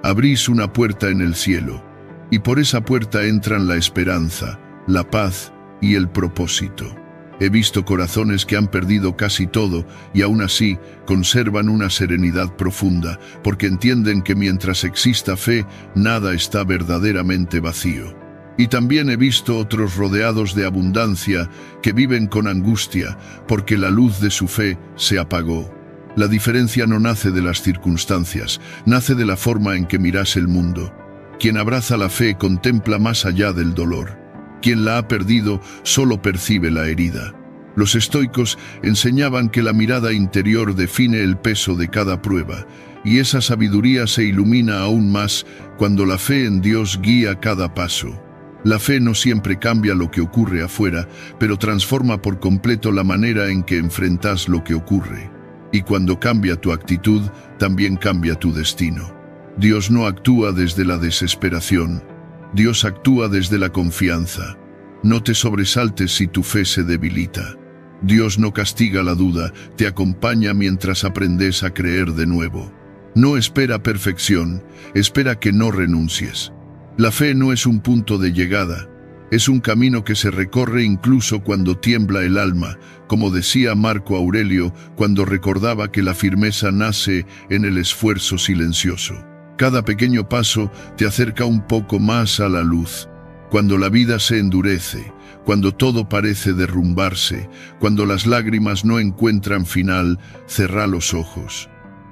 abrís una puerta en el cielo, y por esa puerta entran la esperanza, la paz y el propósito. He visto corazones que han perdido casi todo y aún así conservan una serenidad profunda, porque entienden que mientras exista fe, nada está verdaderamente vacío. Y también he visto otros rodeados de abundancia que viven con angustia, porque la luz de su fe se apagó. La diferencia no nace de las circunstancias, nace de la forma en que miras el mundo. Quien abraza la fe contempla más allá del dolor. Quien la ha perdido solo percibe la herida. Los estoicos enseñaban que la mirada interior define el peso de cada prueba, y esa sabiduría se ilumina aún más cuando la fe en Dios guía cada paso. La fe no siempre cambia lo que ocurre afuera, pero transforma por completo la manera en que enfrentas lo que ocurre. Y cuando cambia tu actitud, también cambia tu destino. Dios no actúa desde la desesperación. Dios actúa desde la confianza. No te sobresaltes si tu fe se debilita. Dios no castiga la duda, te acompaña mientras aprendes a creer de nuevo. No espera perfección, espera que no renuncies. La fe no es un punto de llegada, es un camino que se recorre incluso cuando tiembla el alma, como decía Marco Aurelio cuando recordaba que la firmeza nace en el esfuerzo silencioso. Cada pequeño paso te acerca un poco más a la luz. Cuando la vida se endurece, cuando todo parece derrumbarse, cuando las lágrimas no encuentran final, cerrá los ojos.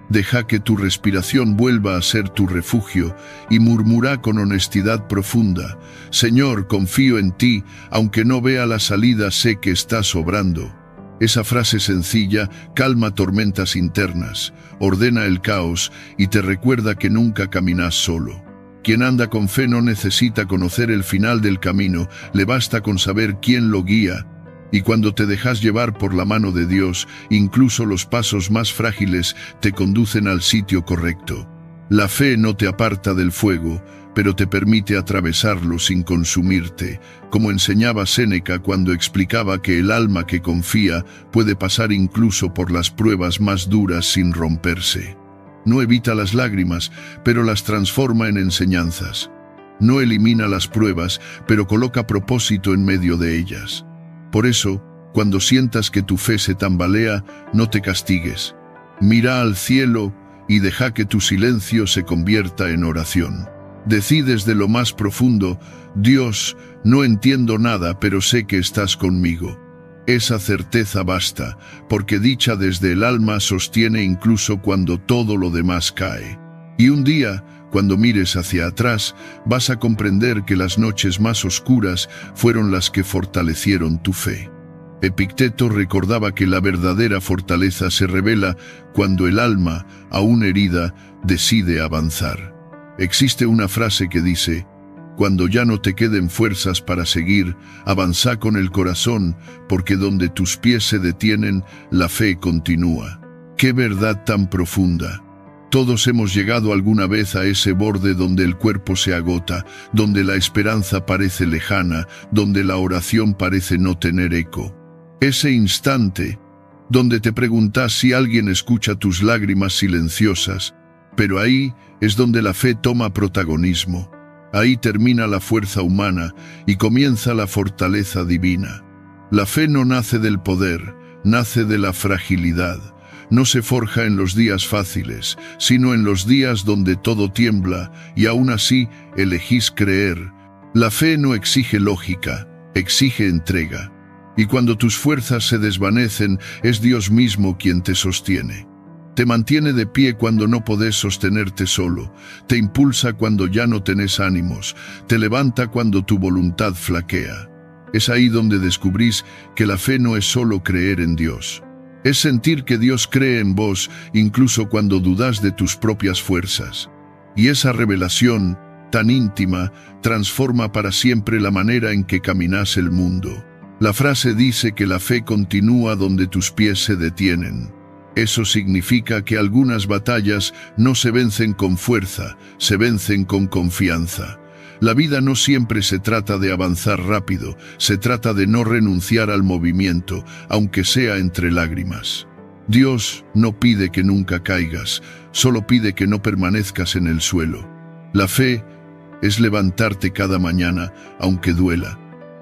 Deja que tu respiración vuelva a ser tu refugio y murmura con honestidad profunda: Señor, confío en ti, aunque no vea la salida, sé que estás obrando. Esa frase sencilla calma tormentas internas, ordena el caos y te recuerda que nunca caminas solo. Quien anda con fe no necesita conocer el final del camino, le basta con saber quién lo guía. Y cuando te dejas llevar por la mano de Dios, incluso los pasos más frágiles te conducen al sitio correcto. La fe no te aparta del fuego, pero te permite atravesarlo sin consumirte, como enseñaba Séneca cuando explicaba que el alma que confía puede pasar incluso por las pruebas más duras sin romperse. No evita las lágrimas, pero las transforma en enseñanzas. No elimina las pruebas, pero coloca propósito en medio de ellas. Por eso, cuando sientas que tu fe se tambalea, no te castigues. Mira al cielo y deja que tu silencio se convierta en oración. Decí desde lo más profundo: Dios, no entiendo nada, pero sé que estás conmigo. Esa certeza basta, porque dicha desde el alma sostiene incluso cuando todo lo demás cae. Y un día, cuando mires hacia atrás, vas a comprender que las noches más oscuras fueron las que fortalecieron tu fe. Epicteto recordaba que la verdadera fortaleza se revela cuando el alma, aún herida, decide avanzar. Existe una frase que dice: cuando ya no te queden fuerzas para seguir, avanza con el corazón, porque donde tus pies se detienen, la fe continúa. ¡Qué verdad tan profunda! Todos hemos llegado alguna vez a ese borde donde el cuerpo se agota, donde la esperanza parece lejana, donde la oración parece no tener eco. Ese instante, donde te preguntas si alguien escucha tus lágrimas silenciosas, pero ahí es donde la fe toma protagonismo. Ahí termina la fuerza humana y comienza la fortaleza divina. La fe no nace del poder, nace de la fragilidad. No se forja en los días fáciles, sino en los días donde todo tiembla y aún así elegís creer. La fe no exige lógica, exige entrega. Y cuando tus fuerzas se desvanecen, es Dios mismo quien te sostiene. Te mantiene de pie cuando no podés sostenerte solo, te impulsa cuando ya no tenés ánimos, te levanta cuando tu voluntad flaquea. Es ahí donde descubrís que la fe no es solo creer en Dios. Es sentir que Dios cree en vos incluso cuando dudas de tus propias fuerzas. Y esa revelación, tan íntima, transforma para siempre la manera en que caminas el mundo. La frase dice que la fe continúa donde tus pies se detienen. Eso significa que algunas batallas no se vencen con fuerza, se vencen con confianza. La vida no siempre se trata de avanzar rápido, se trata de no renunciar al movimiento, aunque sea entre lágrimas. Dios no pide que nunca caigas, solo pide que no permanezcas en el suelo. La fe es levantarte cada mañana, aunque duela,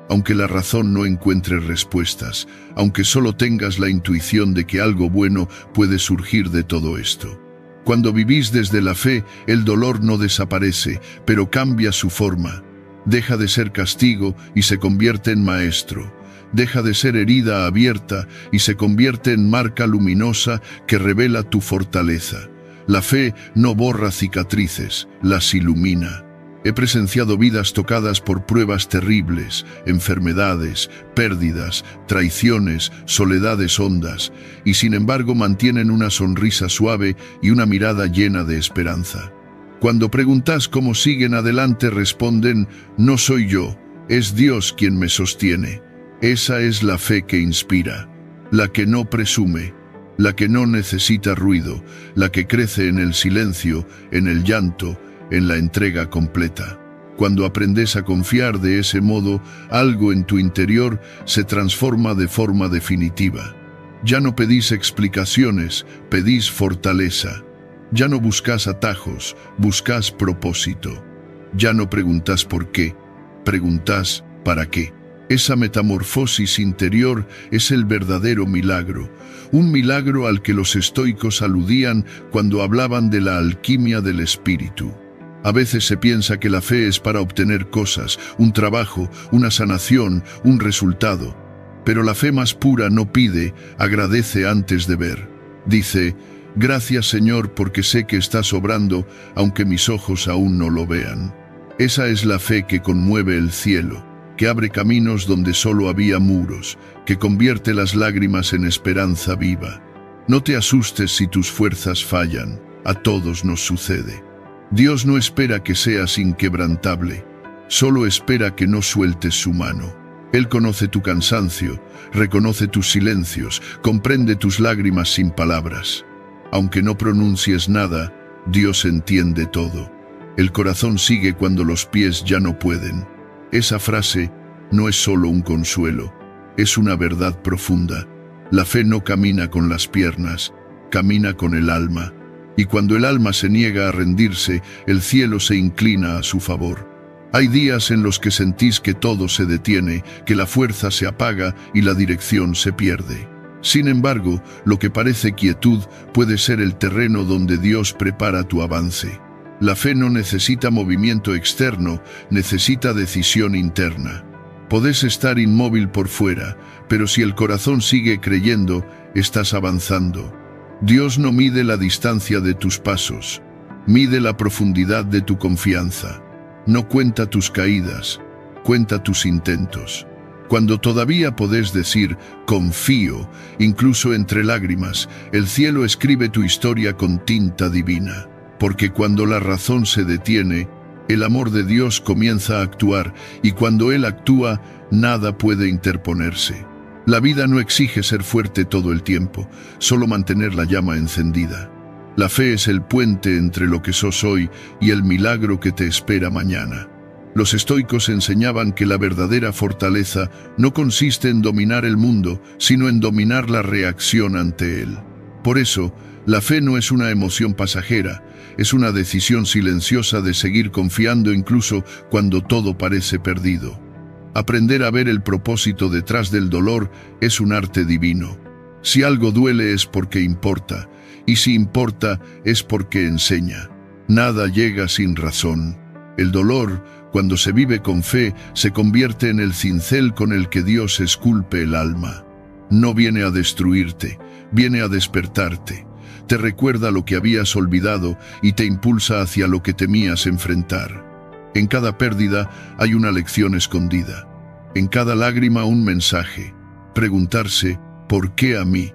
aunque la razón no encuentre respuestas, aunque solo tengas la intuición de que algo bueno puede surgir de todo esto. Cuando vivís desde la fe, el dolor no desaparece, pero cambia su forma. Deja de ser castigo y se convierte en maestro. Deja de ser herida abierta y se convierte en marca luminosa que revela tu fortaleza. La fe no borra cicatrices, las ilumina. He presenciado vidas tocadas por pruebas terribles, enfermedades, pérdidas, traiciones, soledades hondas, y sin embargo mantienen una sonrisa suave y una mirada llena de esperanza. Cuando preguntas cómo siguen adelante, responden: no soy yo, es Dios quien me sostiene. Esa es la fe que inspira, la que no presume, la que no necesita ruido, la que crece en el silencio, en el llanto, en la entrega completa. Cuando aprendes a confiar de ese modo, algo en tu interior se transforma de forma definitiva. Ya no pedís explicaciones, pedís fortaleza. Ya no buscas atajos, buscas propósito. Ya no preguntas por qué, preguntas para qué. Esa metamorfosis interior es el verdadero milagro, un milagro al que los estoicos aludían cuando hablaban de la alquimia del espíritu. A veces se piensa que la fe es para obtener cosas, un trabajo, una sanación, un resultado. Pero la fe más pura no pide, agradece antes de ver. Dice: gracias Señor porque sé que estás obrando, aunque mis ojos aún no lo vean. Esa es la fe que conmueve el cielo, que abre caminos donde solo había muros, que convierte las lágrimas en esperanza viva. No te asustes si tus fuerzas fallan, a todos nos sucede. Dios no espera que seas inquebrantable, solo espera que no sueltes su mano. Él conoce tu cansancio, reconoce tus silencios, comprende tus lágrimas sin palabras. Aunque no pronuncies nada, Dios entiende todo. El corazón sigue cuando los pies ya no pueden. Esa frase no es solo un consuelo, es una verdad profunda. La fe no camina con las piernas, camina con el alma. Y cuando el alma se niega a rendirse, el cielo se inclina a su favor. Hay días en los que sentís que todo se detiene, que la fuerza se apaga y la dirección se pierde. Sin embargo, lo que parece quietud puede ser el terreno donde Dios prepara tu avance. La fe no necesita movimiento externo, necesita decisión interna. Podés estar inmóvil por fuera, pero si el corazón sigue creyendo, estás avanzando. Dios no mide la distancia de tus pasos, mide la profundidad de tu confianza. No cuenta tus caídas, cuenta tus intentos. Cuando todavía podés decir confío, incluso entre lágrimas, el cielo escribe tu historia con tinta divina. Porque cuando la razón se detiene, el amor de Dios comienza a actuar, y cuando Él actúa, nada puede interponerse. La vida no exige ser fuerte todo el tiempo, solo mantener la llama encendida. La fe es el puente entre lo que sos hoy y el milagro que te espera mañana. Los estoicos enseñaban que la verdadera fortaleza no consiste en dominar el mundo, sino en dominar la reacción ante él. Por eso, la fe no es una emoción pasajera, es una decisión silenciosa de seguir confiando incluso cuando todo parece perdido. Aprender a ver el propósito detrás del dolor es un arte divino. Si algo duele es porque importa, y si importa es porque enseña. Nada llega sin razón. El dolor, cuando se vive con fe, se convierte en el cincel con el que Dios esculpe el alma. No viene a destruirte, viene a despertarte. Te recuerda lo que habías olvidado y te impulsa hacia lo que temías enfrentar. En cada pérdida hay una lección escondida. En cada lágrima un mensaje. Preguntarse, ¿por qué a mí?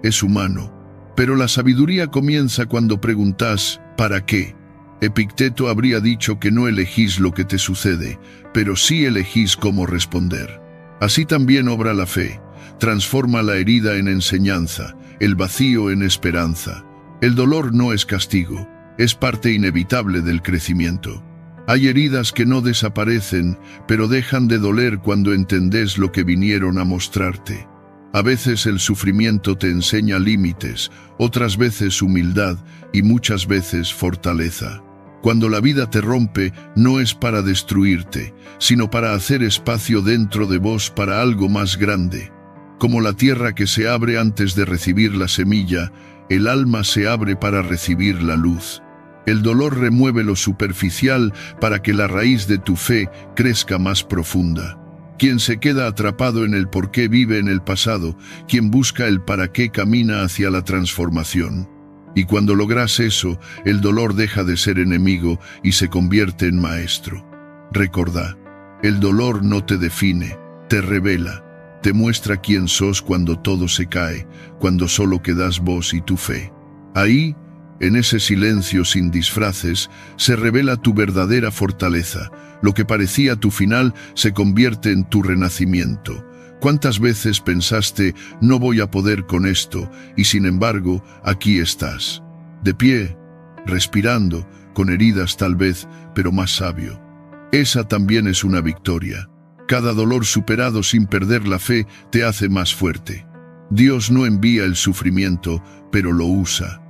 Es humano. Pero la sabiduría comienza cuando preguntas, ¿para qué? Epicteto habría dicho que no elegís lo que te sucede, pero sí elegís cómo responder. Así también obra la fe. Transforma la herida en enseñanza, el vacío en esperanza. El dolor no es castigo, es parte inevitable del crecimiento. Hay heridas que no desaparecen, pero dejan de doler cuando entendés lo que vinieron a mostrarte. A veces el sufrimiento te enseña límites, otras veces humildad y muchas veces fortaleza. Cuando la vida te rompe, no es para destruirte, sino para hacer espacio dentro de vos para algo más grande. Como la tierra que se abre antes de recibir la semilla, el alma se abre para recibir la luz. El dolor remueve lo superficial para que la raíz de tu fe crezca más profunda. Quien se queda atrapado en el por qué vive en el pasado, quien busca el para qué camina hacia la transformación. Y cuando logras eso, el dolor deja de ser enemigo y se convierte en maestro. Recordá, el dolor no te define, te revela, te muestra quién sos cuando todo se cae, cuando solo quedas vos y tu fe. Ahí, en ese silencio sin disfraces, se revela tu verdadera fortaleza. Lo que parecía tu final se convierte en tu renacimiento. ¿Cuántas veces pensaste, no voy a poder con esto, y sin embargo, aquí estás? De pie, respirando, con heridas tal vez, pero más sabio. Esa también es una victoria. Cada dolor superado sin perder la fe te hace más fuerte. Dios no envía el sufrimiento, pero lo usa.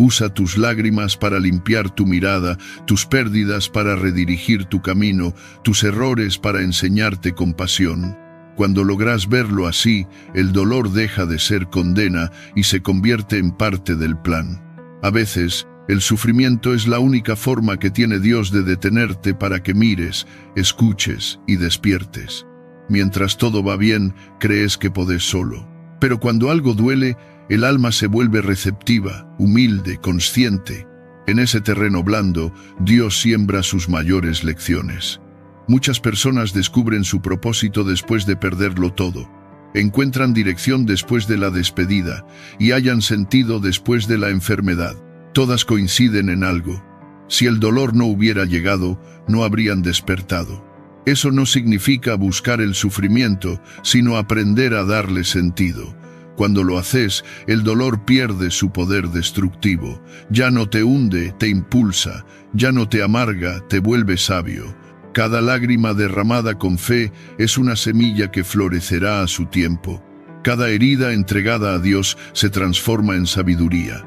Usa tus lágrimas para limpiar tu mirada, tus pérdidas para redirigir tu camino, tus errores para enseñarte compasión. Cuando logras verlo así, el dolor deja de ser condena y se convierte en parte del plan. A veces, El sufrimiento es la única forma que tiene Dios de detenerte para que mires, escuches y despiertes. Mientras todo va bien, crees que podés solo. Pero cuando algo duele, el alma se vuelve receptiva, humilde, consciente. En ese terreno blando, Dios siembra sus mayores lecciones. Muchas personas descubren su propósito después de perderlo todo. Encuentran dirección después de la despedida y hallan sentido después de la enfermedad. Todas coinciden en algo. Si el dolor no hubiera llegado, no habrían despertado. Eso no significa buscar el sufrimiento, sino aprender a darle sentido. Cuando lo haces, el dolor pierde su poder destructivo. Ya no te hunde, te impulsa. Ya no te amarga, te vuelve sabio. Cada lágrima derramada con fe es una semilla que florecerá a su tiempo. Cada herida entregada a Dios se transforma en sabiduría.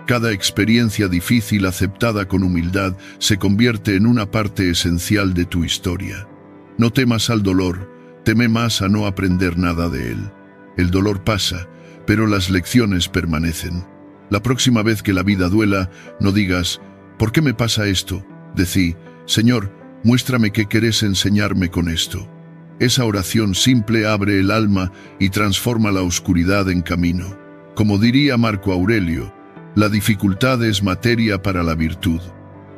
Cada experiencia difícil aceptada con humildad se convierte en una parte esencial de tu historia. No temas al dolor, teme más a no aprender nada de él. El dolor pasa, pero las lecciones permanecen. La próxima vez que la vida duela, no digas, ¿por qué me pasa esto? Decí, Señor, muéstrame qué querés enseñarme con esto. Esa oración simple abre el alma y transforma la oscuridad en camino. Como diría Marco Aurelio, la dificultad es materia para la virtud.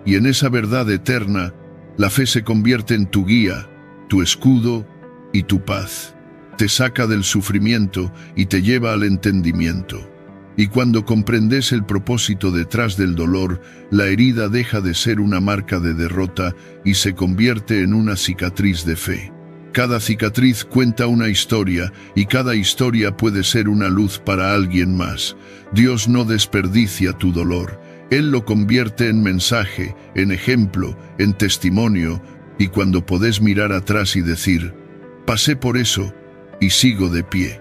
Y en esa verdad eterna, la fe se convierte en tu guía, tu escudo y tu paz. Te saca del sufrimiento y te lleva al entendimiento. Y cuando comprendes el propósito detrás del dolor, la herida deja de ser una marca de derrota y se convierte en una cicatriz de fe. Cada cicatriz cuenta una historia y cada historia puede ser una luz para alguien más. Dios no desperdicia tu dolor. Él lo convierte en mensaje, en ejemplo, en testimonio, y cuando podés mirar atrás y decir, pasé por eso y sigo de pie,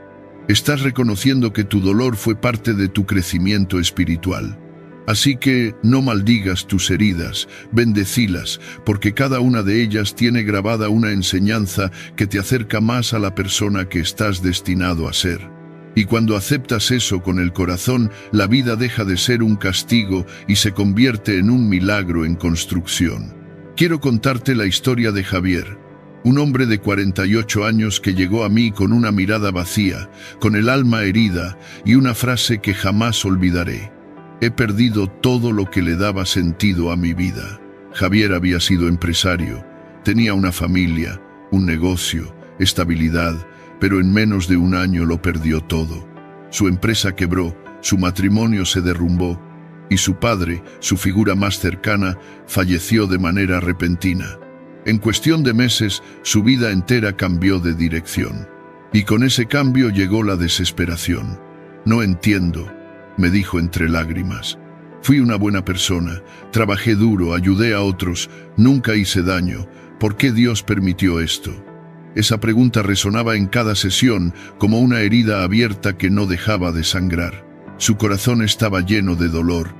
estás reconociendo que tu dolor fue parte de tu crecimiento espiritual. Así que no maldigas tus heridas, bendecílas, porque cada una de ellas tiene grabada una enseñanza que te acerca más a la persona que estás destinado a ser. Y cuando aceptas eso con el corazón, la vida deja de ser un castigo y se convierte en un milagro en construcción. Quiero contarte la historia de Javier, un hombre de 48 años que llegó a mí con una mirada vacía, con el alma herida y una frase que jamás olvidaré. He perdido todo lo que le daba sentido a mi vida. Javier había sido empresario, tenía una familia, un negocio, estabilidad, pero en menos de un año lo perdió todo. Su empresa quebró, su matrimonio se derrumbó y su padre, su figura más cercana, falleció de manera repentina. En cuestión de meses, su vida entera cambió de dirección. Y con ese cambio llegó la desesperación. No entiendo, me dijo entre lágrimas. Fui una buena persona, trabajé duro, ayudé a otros, nunca hice daño. ¿Por qué Dios permitió esto? Esa pregunta resonaba en cada sesión como una herida abierta que no dejaba de sangrar. Su corazón estaba lleno de dolor,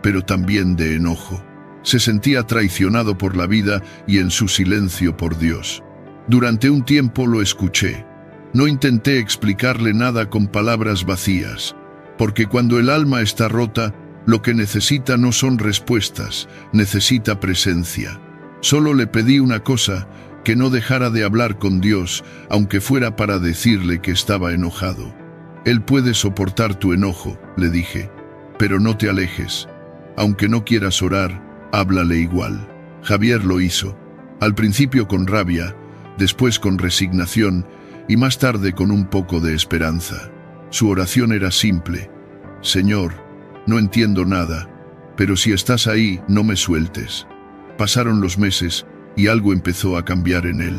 pero también de enojo. Se sentía traicionado por la vida y en su silencio por Dios. Durante un tiempo lo escuché. No intenté explicarle nada con palabras vacías, porque cuando el alma está rota, lo que necesita no son respuestas, necesita presencia. Solo le pedí una cosa, que no dejara de hablar con Dios, aunque fuera para decirle que estaba enojado. Él puede soportar tu enojo, le dije, pero no te alejes. Aunque no quieras orar, háblale igual. Javier lo hizo, al principio con rabia, después con resignación y más tarde con un poco de esperanza. Su oración era simple: Señor, no entiendo nada, pero si estás ahí, no me sueltes. Pasaron los meses y algo empezó a cambiar en él.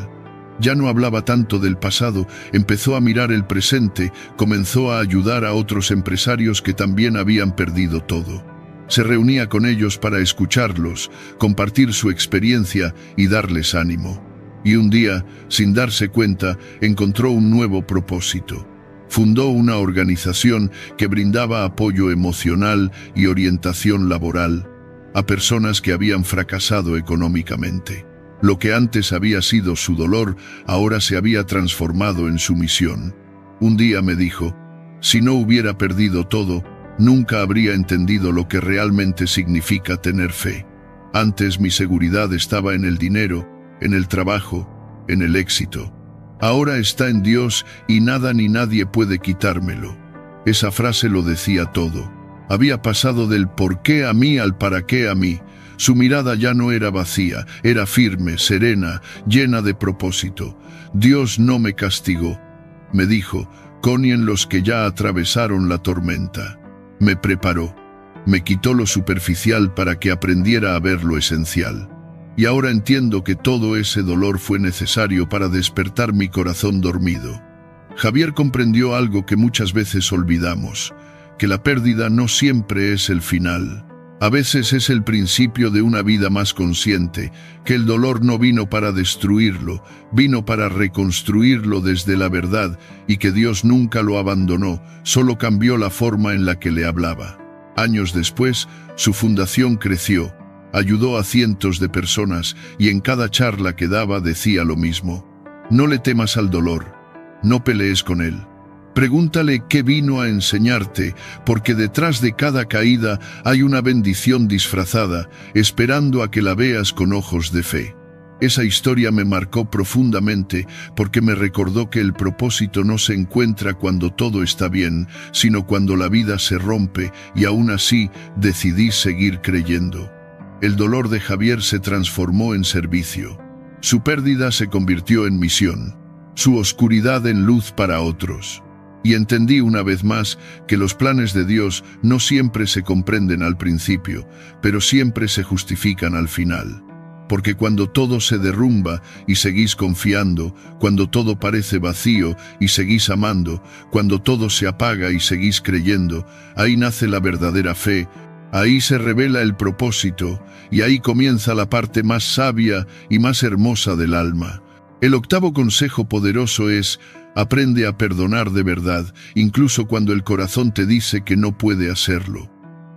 Ya no hablaba tanto del pasado, empezó a mirar el presente, comenzó a ayudar a otros empresarios que también habían perdido todo. Se reunía con ellos para escucharlos, compartir su experiencia y darles ánimo. Y un día, sin darse cuenta, encontró un nuevo propósito. Fundó una organización que brindaba apoyo emocional y orientación laboral a personas que habían fracasado económicamente. Lo que antes había sido su dolor, ahora se había transformado en su misión. Un día me dijo: si no hubiera perdido todo, nunca habría entendido lo que realmente significa tener fe. Antes mi seguridad estaba en el dinero, en el trabajo, en el éxito. Ahora está en Dios y nada ni nadie puede quitármelo. Esa frase lo decía todo. Había pasado del por qué a mí al para qué a mí. Su mirada ya no era vacía, era firme, serena, llena de propósito. Dios no me castigó. Me dijo, conien los que ya atravesaron la tormenta. Me preparó. Me quitó lo superficial para que aprendiera a ver lo esencial. Y ahora entiendo que todo ese dolor fue necesario para despertar mi corazón dormido. Javier comprendió algo que muchas veces olvidamos, que la pérdida no siempre es el final. A veces es el principio de una vida más consciente, que el dolor no vino para destruirlo, vino para reconstruirlo desde la verdad y que Dios nunca lo abandonó, solo cambió la forma en la que le hablaba. Años después, su fundación creció, ayudó a cientos de personas y en cada charla que daba decía lo mismo. No le temas al dolor, no pelees con él. Pregúntale qué vino a enseñarte, porque detrás de cada caída hay una bendición disfrazada, esperando a que la veas con ojos de fe. Esa historia me marcó profundamente porque me recordó que el propósito no se encuentra cuando todo está bien, sino cuando la vida se rompe y aún así decidí seguir creyendo. El dolor de Javier se transformó en servicio. Su pérdida se convirtió en misión, su oscuridad en luz para otros. Y entendí una vez más que los planes de Dios no siempre se comprenden al principio, pero siempre se justifican al final. Porque cuando todo se derrumba y seguís confiando, cuando todo parece vacío y seguís amando, cuando todo se apaga y seguís creyendo, ahí nace la verdadera fe, ahí se revela el propósito y ahí comienza la parte más sabia y más hermosa del alma. El octavo consejo poderoso es: aprende a perdonar de verdad, incluso cuando el corazón te dice que no puede hacerlo.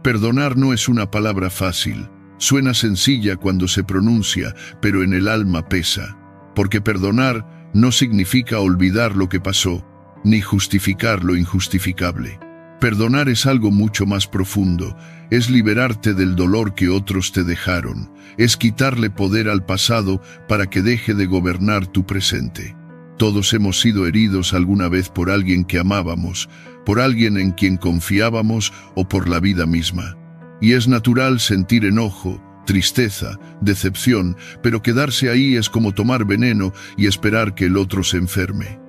Perdonar no es una palabra fácil. Suena sencilla cuando se pronuncia, pero en el alma pesa. Porque perdonar no significa olvidar lo que pasó, ni justificar lo injustificable. Perdonar es algo mucho más profundo, es liberarte del dolor que otros te dejaron, es quitarle poder al pasado para que deje de gobernar tu presente. Todos hemos sido heridos alguna vez por alguien que amábamos, por alguien en quien confiábamos o por la vida misma. Y es natural sentir enojo, tristeza, decepción, pero quedarse ahí es como tomar veneno y esperar que el otro se enferme.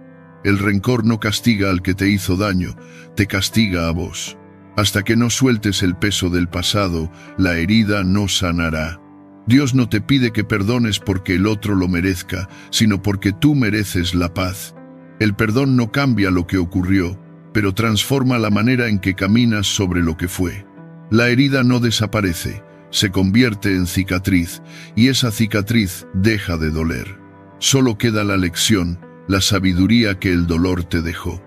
El rencor no castiga al que te hizo daño, te castiga a vos. Hasta que no sueltes el peso del pasado, la herida no sanará. Dios no te pide que perdones porque el otro lo merezca, sino porque tú mereces la paz. El perdón no cambia lo que ocurrió, pero transforma la manera en que caminas sobre lo que fue. La herida no desaparece, se convierte en cicatriz, y esa cicatriz deja de doler. Solo queda la lección, la sabiduría que el dolor te dejó.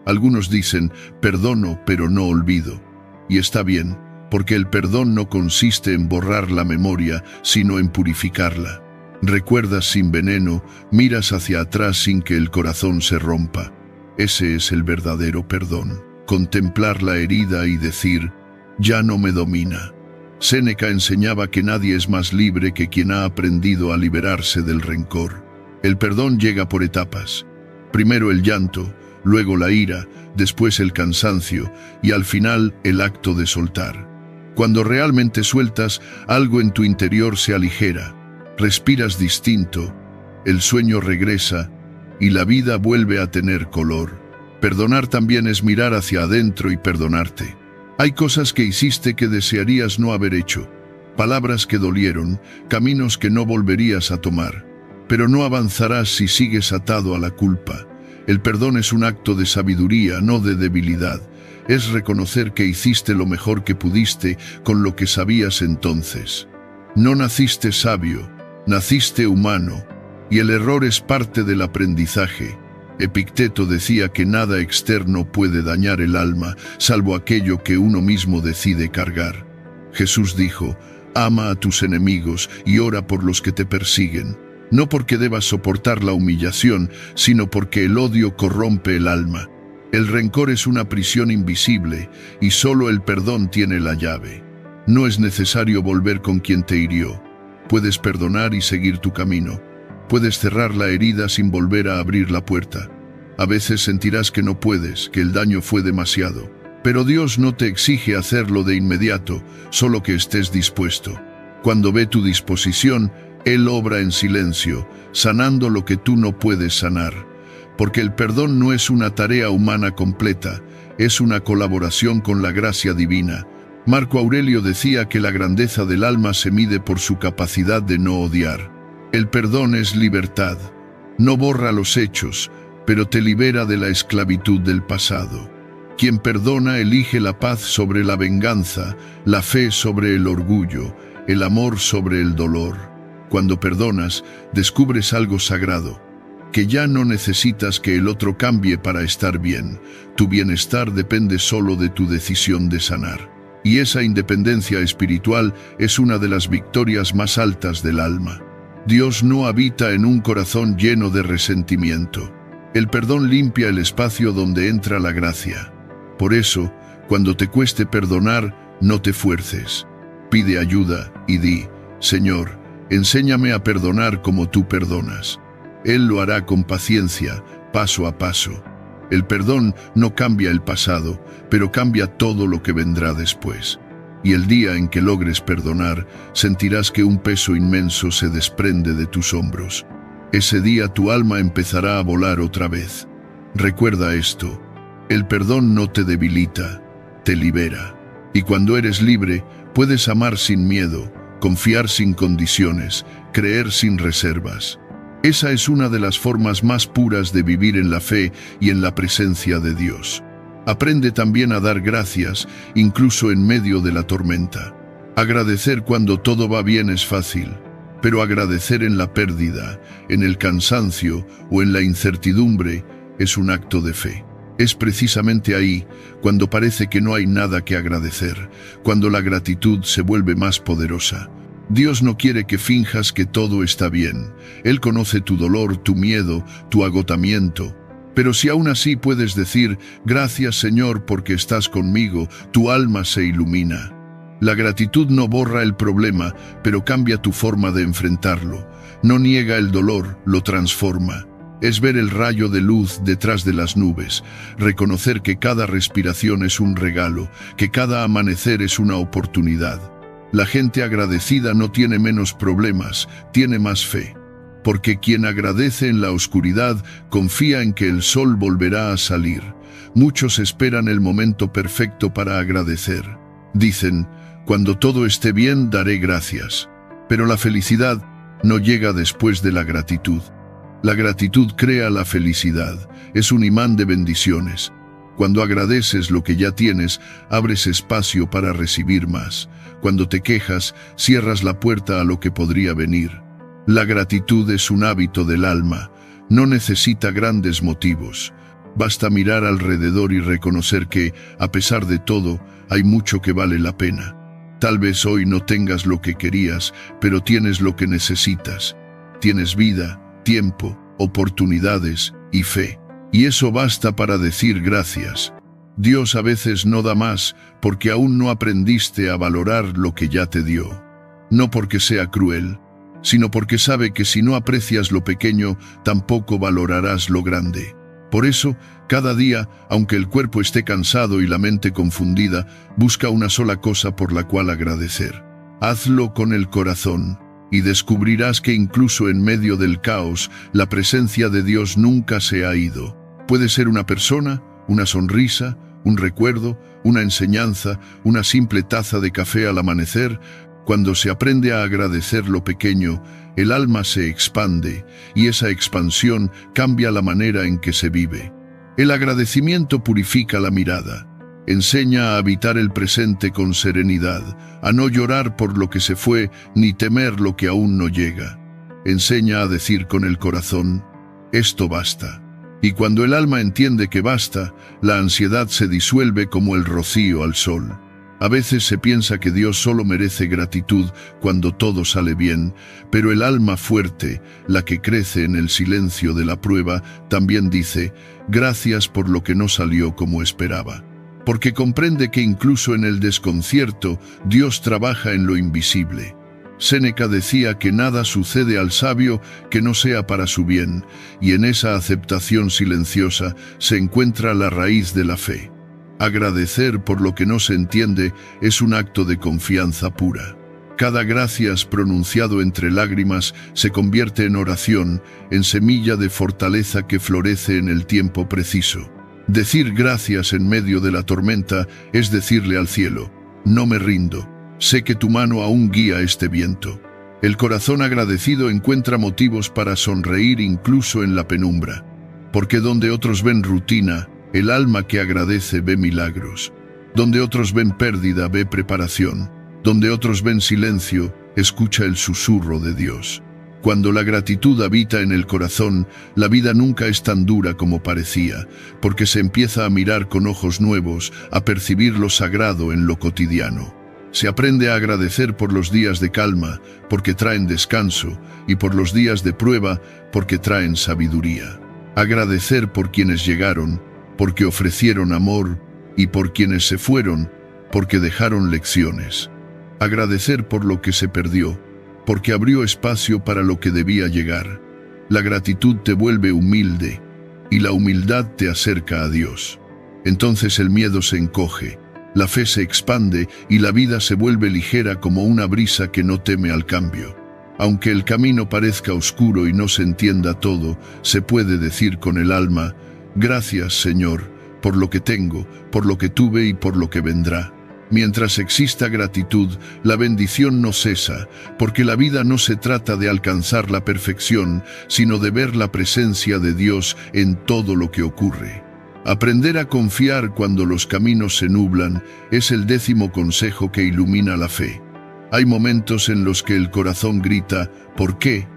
Algunos dicen, perdono pero no olvido. Y está bien, porque el perdón no consiste en borrar la memoria, sino en purificarla. Recuerdas sin veneno, miras hacia atrás sin que el corazón se rompa. Ese es el verdadero perdón. Contemplar la herida y decir, ya no me domina. Séneca enseñaba que nadie es más libre que quien ha aprendido a liberarse del rencor. El perdón llega por etapas. Primero el llanto, luego la ira, después el cansancio y al final el acto de soltar. Cuando realmente sueltas, algo en tu interior se aligera, respiras distinto, el sueño regresa y la vida vuelve a tener color. Perdonar también es mirar hacia adentro y perdonarte. Hay cosas que hiciste que desearías no haber hecho, palabras que dolieron, caminos que no volverías a tomar. Pero no avanzarás si sigues atado a la culpa. El perdón es un acto de sabiduría, no de debilidad. Es reconocer que hiciste lo mejor que pudiste con lo que sabías entonces. No naciste sabio, naciste humano, y el error es parte del aprendizaje. Epicteto decía que nada externo puede dañar el alma, salvo aquello que uno mismo decide cargar. Jesús dijo, ama a tus enemigos y ora por los que te persiguen. No porque debas soportar la humillación, sino porque el odio corrompe el alma. El rencor es una prisión invisible y solo el perdón tiene la llave. No es necesario volver con quien te hirió. Puedes perdonar y seguir tu camino. Puedes cerrar la herida sin volver a abrir la puerta. A veces sentirás que no puedes, que el daño fue demasiado. Pero Dios no te exige hacerlo de inmediato, solo que estés dispuesto. Cuando ve tu disposición, Él obra en silencio, sanando lo que tú no puedes sanar. Porque el perdón no es una tarea humana completa, es una colaboración con la gracia divina. Marco Aurelio decía que la grandeza del alma se mide por su capacidad de no odiar. El perdón es libertad. No borra los hechos, pero te libera de la esclavitud del pasado. Quien perdona elige la paz sobre la venganza, la fe sobre el orgullo, el amor sobre el dolor. Cuando perdonas, descubres algo sagrado, que ya no necesitas que el otro cambie para estar bien. Tu bienestar depende solo de tu decisión de sanar. Y esa independencia espiritual es una de las victorias más altas del alma. Dios no habita en un corazón lleno de resentimiento. El perdón limpia el espacio donde entra la gracia. Por eso, cuando te cueste perdonar, no te fuerces. Pide ayuda y di: Señor, enséñame a perdonar como tú perdonas. Él lo hará con paciencia, paso a paso. El perdón no cambia el pasado, pero cambia todo lo que vendrá después. Y el día en que logres perdonar, sentirás que un peso inmenso se desprende de tus hombros. Ese día tu alma empezará a volar otra vez. Recuerda esto: el perdón no te debilita, te libera. Y cuando eres libre, puedes amar sin miedo, confiar sin condiciones, creer sin reservas. Esa es una de las formas más puras de vivir en la fe y en la presencia de Dios. Aprende también a dar gracias, incluso en medio de la tormenta. Agradecer cuando todo va bien es fácil, pero agradecer en la pérdida, en el cansancio o en la incertidumbre es un acto de fe. Es precisamente ahí, cuando parece que no hay nada que agradecer, cuando la gratitud se vuelve más poderosa. Dios no quiere que finjas que todo está bien. Él conoce tu dolor, tu miedo, tu agotamiento. Pero si aún así puedes decir: gracias Señor porque estás conmigo, tu alma se ilumina. La gratitud no borra el problema, pero cambia tu forma de enfrentarlo. No niega el dolor, lo transforma. Es ver el rayo de luz detrás de las nubes, reconocer que cada respiración es un regalo, que cada amanecer es una oportunidad. La gente agradecida no tiene menos problemas, tiene más fe. Porque quien agradece en la oscuridad confía en que el sol volverá a salir. Muchos esperan el momento perfecto para agradecer. Dicen: cuando todo esté bien daré gracias. Pero la felicidad no llega después de la gratitud. La gratitud crea la felicidad, es un imán de bendiciones. Cuando agradeces lo que ya tienes, abres espacio para recibir más. Cuando te quejas, cierras la puerta a lo que podría venir. La gratitud es un hábito del alma, no necesita grandes motivos. Basta mirar alrededor y reconocer que, a pesar de todo, hay mucho que vale la pena. Tal vez hoy no tengas lo que querías, pero tienes lo que necesitas. Tienes vida, tiempo, oportunidades y fe. Y eso basta para decir gracias. Dios a veces no da más porque aún no aprendiste a valorar lo que ya te dio. No porque sea cruel, sino porque sabe que si no aprecias lo pequeño, tampoco valorarás lo grande. Por eso, cada día, aunque el cuerpo esté cansado y la mente confundida, busca una sola cosa por la cual agradecer. Hazlo con el corazón, y descubrirás que incluso en medio del caos, la presencia de Dios nunca se ha ido. Puede ser una persona, una sonrisa, un recuerdo, una enseñanza, una simple taza de café al amanecer. Cuando se aprende a agradecer lo pequeño, el alma se expande, y esa expansión cambia la manera en que se vive. El agradecimiento purifica la mirada, enseña a habitar el presente con serenidad, a no llorar por lo que se fue, ni temer lo que aún no llega. Enseña a decir con el corazón: esto basta. Y cuando el alma entiende que basta, la ansiedad se disuelve como el rocío al sol. A veces se piensa que Dios solo merece gratitud cuando todo sale bien, pero el alma fuerte, la que crece en el silencio de la prueba, también dice, gracias por lo que no salió como esperaba. Porque comprende que incluso en el desconcierto, Dios trabaja en lo invisible. Séneca decía que nada sucede al sabio que no sea para su bien, y en esa aceptación silenciosa se encuentra la raíz de la fe. Agradecer por lo que no se entiende es un acto de confianza pura. Cada gracias pronunciado entre lágrimas se convierte en oración, en semilla de fortaleza que florece en el tiempo preciso. Decir gracias en medio de la tormenta es decirle al cielo, no me rindo, sé que tu mano aún guía este viento. El corazón agradecido encuentra motivos para sonreír incluso en la penumbra, porque donde otros ven rutina, el alma que agradece ve milagros. Donde otros ven pérdida, ve preparación. Donde otros ven silencio, escucha el susurro de Dios. Cuando la gratitud habita en el corazón, la vida nunca es tan dura como parecía, porque se empieza a mirar con ojos nuevos, a percibir lo sagrado en lo cotidiano. Se aprende a agradecer por los días de calma, porque traen descanso, y por los días de prueba, porque traen sabiduría. Agradecer por quienes llegaron, porque ofrecieron amor, y por quienes se fueron, porque dejaron lecciones. Agradecer por lo que se perdió, porque abrió espacio para lo que debía llegar. La gratitud te vuelve humilde, y la humildad te acerca a Dios. Entonces el miedo se encoge, la fe se expande y la vida se vuelve ligera como una brisa que no teme al cambio. Aunque el camino parezca oscuro y no se entienda todo, se puede decir con el alma, gracias, Señor, por lo que tengo, por lo que tuve y por lo que vendrá. Mientras exista gratitud, la bendición no cesa, porque la vida no se trata de alcanzar la perfección, sino de ver la presencia de Dios en todo lo que ocurre. Aprender a confiar cuando los caminos se nublan es el 10º consejo que ilumina la fe. Hay momentos en los que el corazón grita, ¿por qué?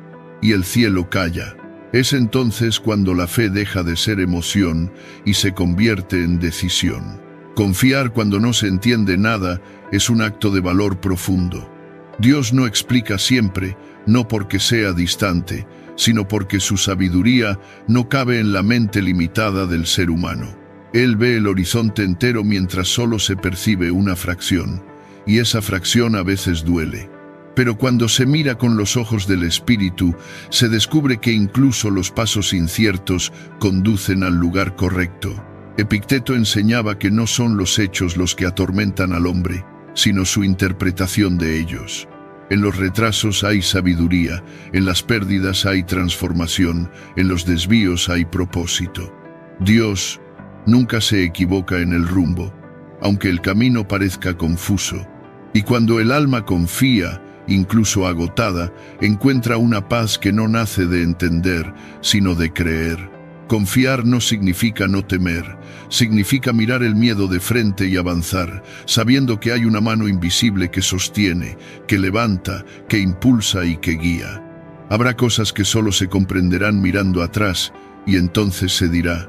Y el cielo calla. Es entonces cuando la fe deja de ser emoción y se convierte en decisión. Confiar cuando no se entiende nada es un acto de valor profundo. Dios no explica siempre, no porque sea distante, sino porque su sabiduría no cabe en la mente limitada del ser humano. Él ve el horizonte entero mientras solo se percibe una fracción, y esa fracción a veces duele. Pero cuando se mira con los ojos del Espíritu, se descubre que incluso los pasos inciertos conducen al lugar correcto. Epicteto enseñaba que no son los hechos los que atormentan al hombre, sino su interpretación de ellos. En los retrasos hay sabiduría, en las pérdidas hay transformación, en los desvíos hay propósito. Dios nunca se equivoca en el rumbo, aunque el camino parezca confuso. Y cuando el alma confía, incluso agotada, encuentra una paz que no nace de entender, sino de creer. Confiar no significa no temer, significa mirar el miedo de frente y avanzar, sabiendo que hay una mano invisible que sostiene, que levanta, que impulsa y que guía. Habrá cosas que solo se comprenderán mirando atrás, y entonces se dirá,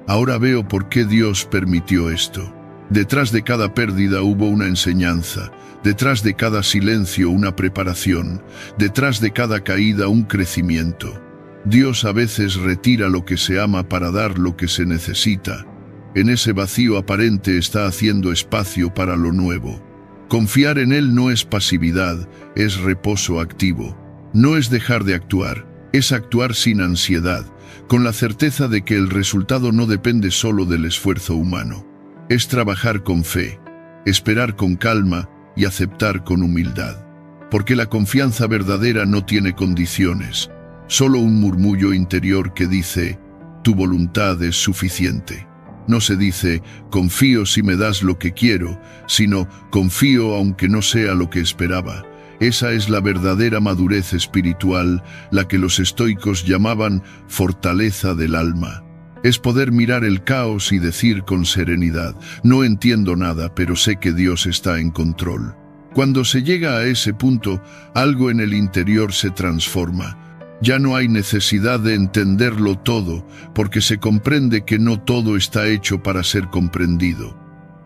ahora veo por qué Dios permitió esto. Detrás de cada pérdida hubo una enseñanza, detrás de cada silencio una preparación, detrás de cada caída un crecimiento. Dios a veces retira lo que se ama para dar lo que se necesita. En ese vacío aparente está haciendo espacio para lo nuevo. Confiar en Él no es pasividad, es reposo activo. No es dejar de actuar, es actuar sin ansiedad, con la certeza de que el resultado no depende solo del esfuerzo humano. Es trabajar con fe, esperar con calma y aceptar con humildad. Porque la confianza verdadera no tiene condiciones. Solo un murmullo interior que dice, tu voluntad es suficiente. No se dice, confío si me das lo que quiero, sino, confío aunque no sea lo que esperaba. Esa es la verdadera madurez espiritual, la que los estoicos llamaban fortaleza del alma. Es poder mirar el caos y decir con serenidad, no entiendo nada, pero sé que Dios está en control. Cuando se llega a ese punto, algo en el interior se transforma. Ya no hay necesidad de entenderlo todo, porque se comprende que no todo está hecho para ser comprendido.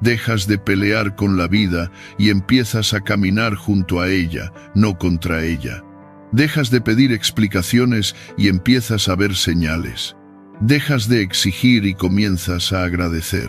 Dejas de pelear con la vida y empiezas a caminar junto a ella, no contra ella. Dejas de pedir explicaciones y empiezas a ver señales. Dejas de exigir y comienzas a agradecer.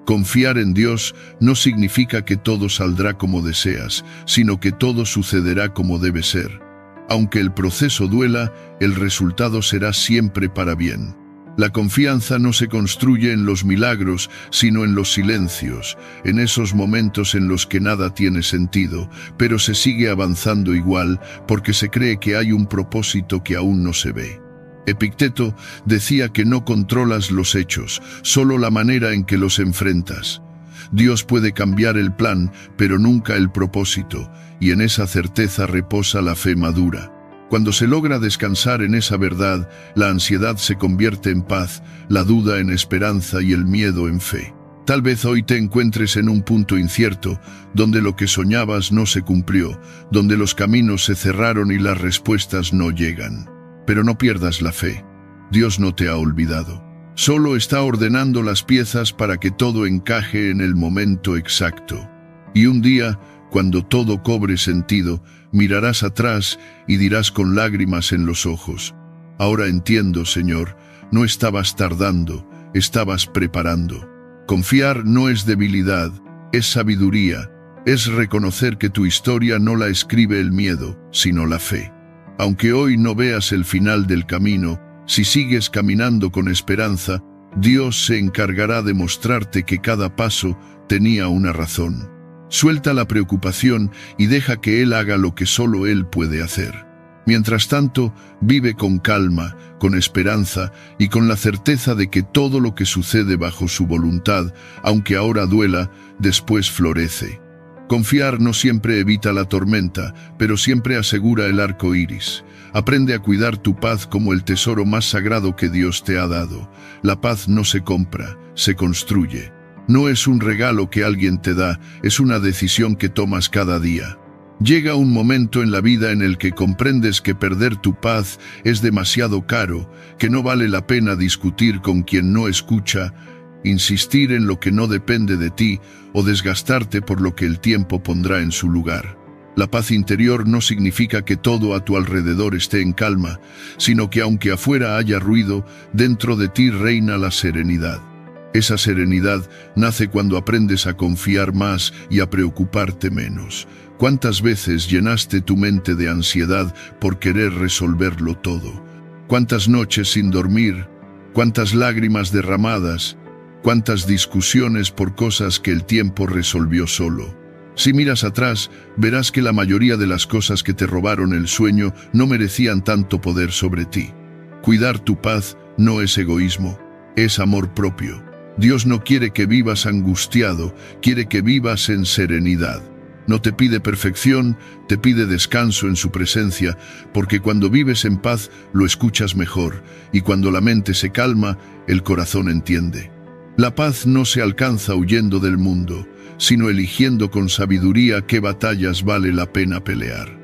Confiar en Dios no significa que todo saldrá como deseas, sino que todo sucederá como debe ser. Aunque el proceso duela, el resultado será siempre para bien. La confianza no se construye en los milagros, sino en los silencios, en esos momentos en los que nada tiene sentido, pero se sigue avanzando igual porque se cree que hay un propósito que aún no se ve. Epicteto decía que no controlas los hechos, solo la manera en que los enfrentas. Dios puede cambiar el plan, pero nunca el propósito, y en esa certeza reposa la fe madura. Cuando se logra descansar en esa verdad, la ansiedad se convierte en paz, la duda en esperanza y el miedo en fe. Tal vez hoy te encuentres en un punto incierto, donde lo que soñabas no se cumplió, donde los caminos se cerraron y las respuestas no llegan. Pero no pierdas la fe. Dios no te ha olvidado. Solo está ordenando las piezas para que todo encaje en el momento exacto. Y un día, cuando todo cobre sentido, mirarás atrás y dirás con lágrimas en los ojos: ahora entiendo, Señor, no estabas tardando, estabas preparando. Confiar no es debilidad, es sabiduría, es reconocer que tu historia no la escribe el miedo, sino la fe. Aunque hoy no veas el final del camino, si sigues caminando con esperanza, Dios se encargará de mostrarte que cada paso tenía una razón. Suelta la preocupación y deja que Él haga lo que solo Él puede hacer. Mientras tanto, vive con calma, con esperanza y con la certeza de que todo lo que sucede bajo su voluntad, aunque ahora duela, después florece. Confiar no siempre evita la tormenta, pero siempre asegura el arco iris. Aprende a cuidar tu paz como el tesoro más sagrado que Dios te ha dado. La paz no se compra, se construye. No es un regalo que alguien te da, es una decisión que tomas cada día. Llega un momento en la vida en el que comprendes que perder tu paz es demasiado caro, que no vale la pena discutir con quien no escucha, insistir en lo que no depende de ti o desgastarte por lo que el tiempo pondrá en su lugar. La paz interior no significa que todo a tu alrededor esté en calma, sino que aunque afuera haya ruido, dentro de ti reina la serenidad. Esa serenidad nace cuando aprendes a confiar más y a preocuparte menos. ¿Cuántas veces llenaste tu mente de ansiedad por querer resolverlo todo? ¿Cuántas noches sin dormir? ¿Cuántas lágrimas derramadas? ¿Cuántas discusiones por cosas que el tiempo resolvió solo? Si miras atrás, verás que la mayoría de las cosas que te robaron el sueño no merecían tanto poder sobre ti. Cuidar tu paz no es egoísmo, es amor propio. Dios no quiere que vivas angustiado, quiere que vivas en serenidad. No te pide perfección, te pide descanso en su presencia, porque cuando vives en paz lo escuchas mejor, y cuando la mente se calma, el corazón entiende. La paz no se alcanza huyendo del mundo, sino eligiendo con sabiduría qué batallas vale la pena pelear.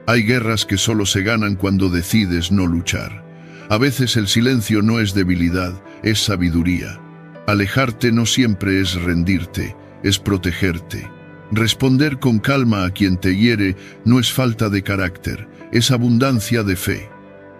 Hay guerras que solo se ganan cuando decides no luchar. A veces el silencio no es debilidad, es sabiduría. Alejarte no siempre es rendirte, es protegerte. Responder con calma a quien te hiere no es falta de carácter, es abundancia de fe.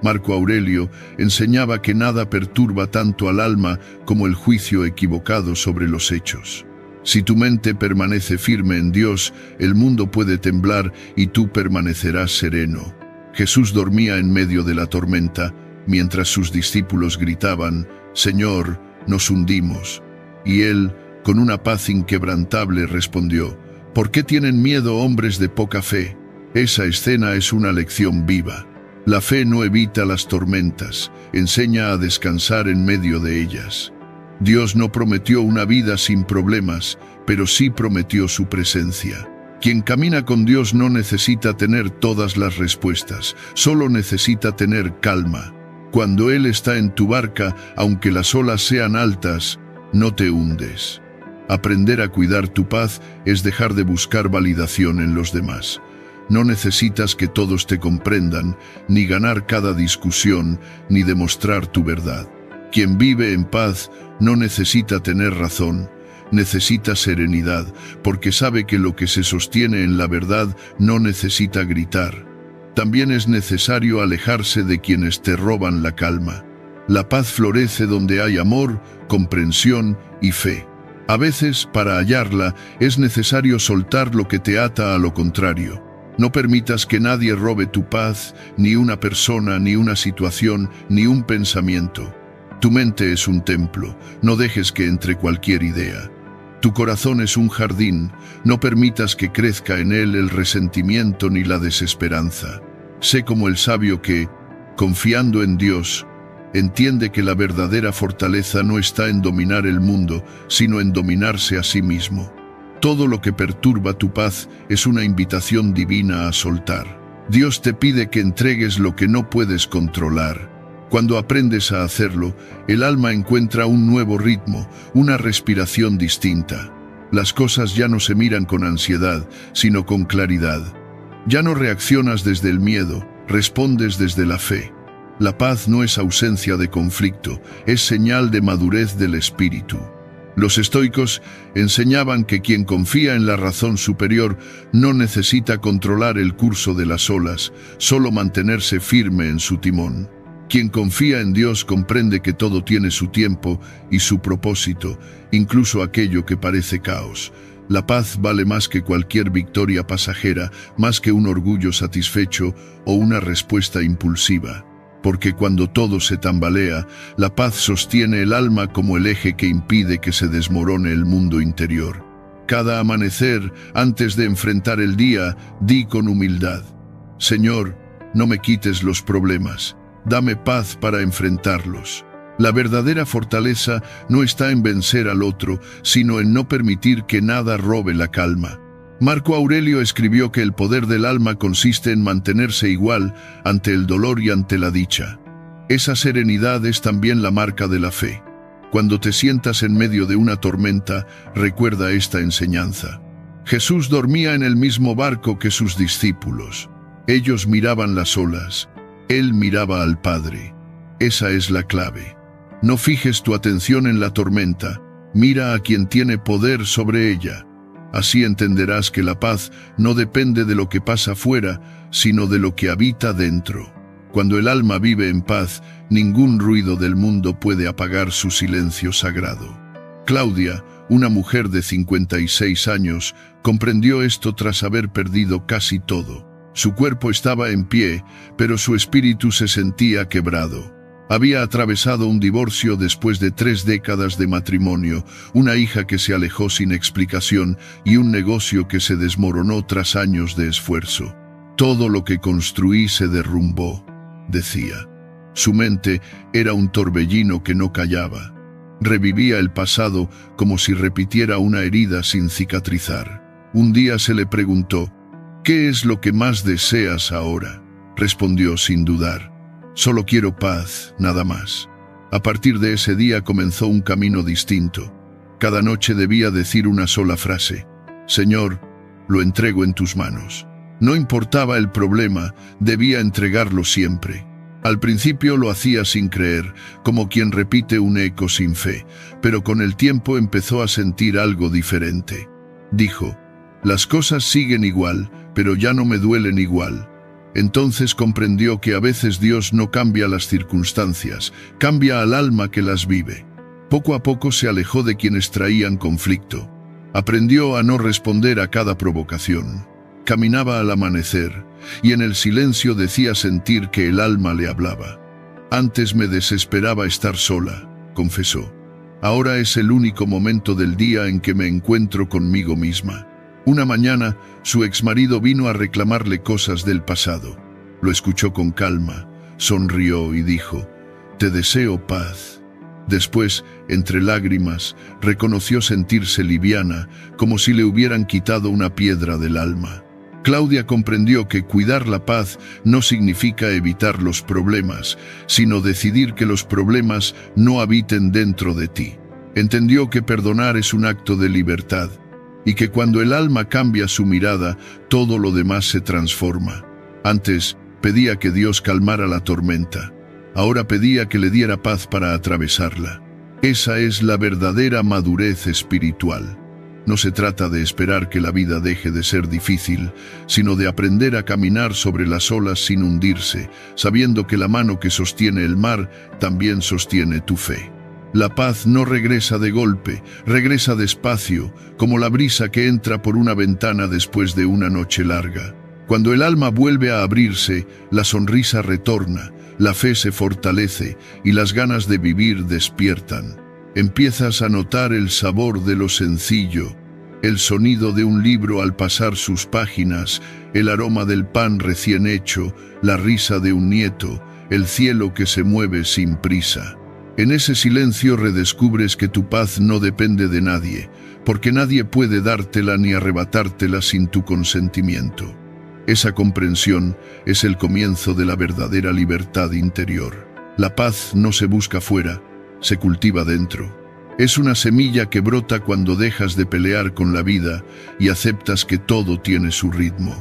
Marco Aurelio enseñaba que nada perturba tanto al alma como el juicio equivocado sobre los hechos. Si tu mente permanece firme en Dios, el mundo puede temblar y tú permanecerás sereno. Jesús dormía en medio de la tormenta, mientras sus discípulos gritaban: «Señor, nos hundimos». Y él, con una paz inquebrantable, respondió: «¿Por qué tienen miedo, hombres de poca fe?». Esa escena es una lección viva. La fe no evita las tormentas, enseña a descansar en medio de ellas. Dios no prometió una vida sin problemas, pero sí prometió su presencia. Quien camina con Dios no necesita tener todas las respuestas, solo necesita tener calma. Cuando Él está en tu barca, aunque las olas sean altas, no te hundes. Aprender a cuidar tu paz es dejar de buscar validación en los demás. No necesitas que todos te comprendan, ni ganar cada discusión, ni demostrar tu verdad. Quien vive en paz no necesita tener razón, necesita serenidad, porque sabe que lo que se sostiene en la verdad no necesita gritar. También es necesario alejarse de quienes te roban la calma. La paz florece donde hay amor, comprensión y fe. A veces, para hallarla, es necesario soltar lo que te ata a lo contrario. No permitas que nadie robe tu paz, ni una persona, ni una situación, ni un pensamiento. Tu mente es un templo, no dejes que entre cualquier idea. Tu corazón es un jardín, no permitas que crezca en él el resentimiento ni la desesperanza. Sé como el sabio que, confiando en Dios, entiende que la verdadera fortaleza no está en dominar el mundo, sino en dominarse a sí mismo. Todo lo que perturba tu paz es una invitación divina a soltar. Dios te pide que entregues lo que no puedes controlar. Cuando aprendes a hacerlo, el alma encuentra un nuevo ritmo, una respiración distinta. Las cosas ya no se miran con ansiedad, sino con claridad. Ya no reaccionas desde el miedo, respondes desde la fe. La paz no es ausencia de conflicto, es señal de madurez del espíritu. Los estoicos enseñaban que quien confía en la razón superior no necesita controlar el curso de las olas, solo mantenerse firme en su timón. Quien confía en Dios comprende que todo tiene su tiempo y su propósito, incluso aquello que parece caos. La paz vale más que cualquier victoria pasajera, más que un orgullo satisfecho o una respuesta impulsiva. Porque cuando todo se tambalea, la paz sostiene el alma como el eje que impide que se desmorone el mundo interior. Cada amanecer, antes de enfrentar el día, di con humildad: Señor, no me quites los problemas. Dame paz para enfrentarlos. La verdadera fortaleza no está en vencer al otro, sino en no permitir que nada robe la calma. Marco Aurelio escribió que el poder del alma consiste en mantenerse igual ante el dolor y ante la dicha. Esa serenidad es también la marca de la fe. Cuando te sientas en medio de una tormenta, recuerda esta enseñanza. Jesús dormía en el mismo barco que sus discípulos. Ellos miraban las olas. Él miraba al Padre. Esa es la clave. No fijes tu atención en la tormenta, mira a quien tiene poder sobre ella. Así entenderás que la paz no depende de lo que pasa fuera, sino de lo que habita dentro. Cuando el alma vive en paz, ningún ruido del mundo puede apagar su silencio sagrado. Claudia, una mujer de 56 años, comprendió esto tras haber perdido casi todo. Su cuerpo estaba en pie, pero su espíritu se sentía quebrado. Había atravesado un divorcio después de 3 décadas de matrimonio, una hija que se alejó sin explicación y un negocio que se desmoronó tras años de esfuerzo. Todo lo que construí se derrumbó, decía. Su mente era un torbellino que no callaba. Revivía el pasado como si repitiera una herida sin cicatrizar. Un día se le preguntó: ¿qué es lo que más deseas ahora? Respondió sin dudar: solo quiero paz, nada más. A partir de ese día comenzó un camino distinto. Cada noche debía decir una sola frase: Señor, lo entrego en tus manos. No importaba el problema, debía entregarlo siempre. Al principio lo hacía sin creer, como quien repite un eco sin fe, pero con el tiempo empezó a sentir algo diferente. Dijo: las cosas siguen igual, pero ya no me duelen igual. Entonces comprendió que a veces Dios no cambia las circunstancias, cambia al alma que las vive. Poco a poco se alejó de quienes traían conflicto. Aprendió a no responder a cada provocación. Caminaba al amanecer, y en el silencio decía sentir que el alma le hablaba. Antes me desesperaba estar sola, confesó. Ahora es el único momento del día en que me encuentro conmigo misma. Una mañana, su exmarido vino a reclamarle cosas del pasado. Lo escuchó con calma, sonrió y dijo: «Te deseo paz». Después, entre lágrimas, reconoció sentirse liviana, como si le hubieran quitado una piedra del alma. Claudia comprendió que cuidar la paz no significa evitar los problemas, sino decidir que los problemas no habiten dentro de ti. Entendió que perdonar es un acto de libertad, y que cuando el alma cambia su mirada, todo lo demás se transforma. Antes, pedía que Dios calmara la tormenta. Ahora pedía que le diera paz para atravesarla. Esa es la verdadera madurez espiritual. No se trata de esperar que la vida deje de ser difícil, sino de aprender a caminar sobre las olas sin hundirse, sabiendo que la mano que sostiene el mar también sostiene tu fe. La paz no regresa de golpe, regresa despacio, como la brisa que entra por una ventana después de una noche larga. Cuando el alma vuelve a abrirse, la sonrisa retorna, la fe se fortalece y las ganas de vivir despiertan. Empiezas a notar el sabor de lo sencillo, el sonido de un libro al pasar sus páginas, el aroma del pan recién hecho, la risa de un nieto, el cielo que se mueve sin prisa. En ese silencio redescubres que tu paz no depende de nadie, porque nadie puede dártela ni arrebatártela sin tu consentimiento. Esa comprensión es el comienzo de la verdadera libertad interior. La paz no se busca fuera, se cultiva dentro. Es una semilla que brota cuando dejas de pelear con la vida y aceptas que todo tiene su ritmo.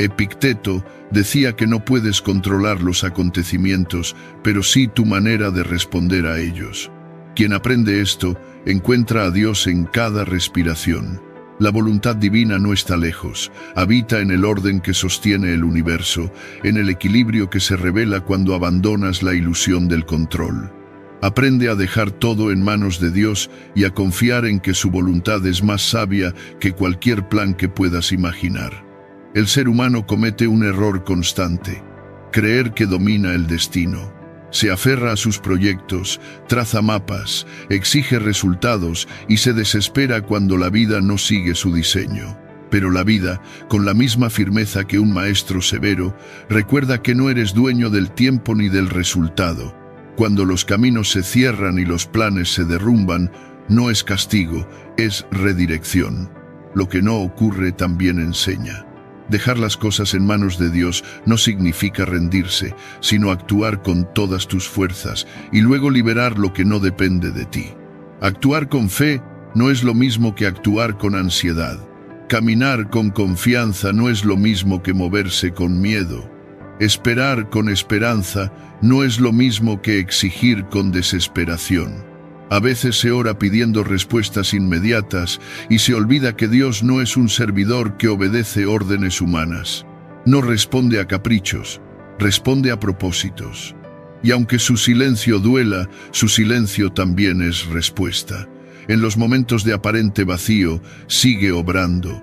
Epicteto decía que no puedes controlar los acontecimientos, pero sí tu manera de responder a ellos. Quien aprende esto, encuentra a Dios en cada respiración. La voluntad divina no está lejos, habita en el orden que sostiene el universo, en el equilibrio que se revela cuando abandonas la ilusión del control. Aprende a dejar todo en manos de Dios y a confiar en que su voluntad es más sabia que cualquier plan que puedas imaginar. El ser humano comete un error constante: creer que domina el destino. Se aferra a sus proyectos, traza mapas, exige resultados y se desespera cuando la vida no sigue su diseño. Pero la vida, con la misma firmeza que un maestro severo, recuerda que no eres dueño del tiempo ni del resultado. Cuando los caminos se cierran y los planes se derrumban, no es castigo, es redirección. Lo que no ocurre también enseña. Dejar las cosas en manos de Dios no significa rendirse, sino actuar con todas tus fuerzas y luego liberar lo que no depende de ti. Actuar con fe no es lo mismo que actuar con ansiedad. Caminar con confianza no es lo mismo que moverse con miedo. Esperar con esperanza no es lo mismo que exigir con desesperación. A veces se ora pidiendo respuestas inmediatas y se olvida que Dios no es un servidor que obedece órdenes humanas. No responde a caprichos, responde a propósitos. Y aunque su silencio duela, su silencio también es respuesta. En los momentos de aparente vacío, sigue obrando.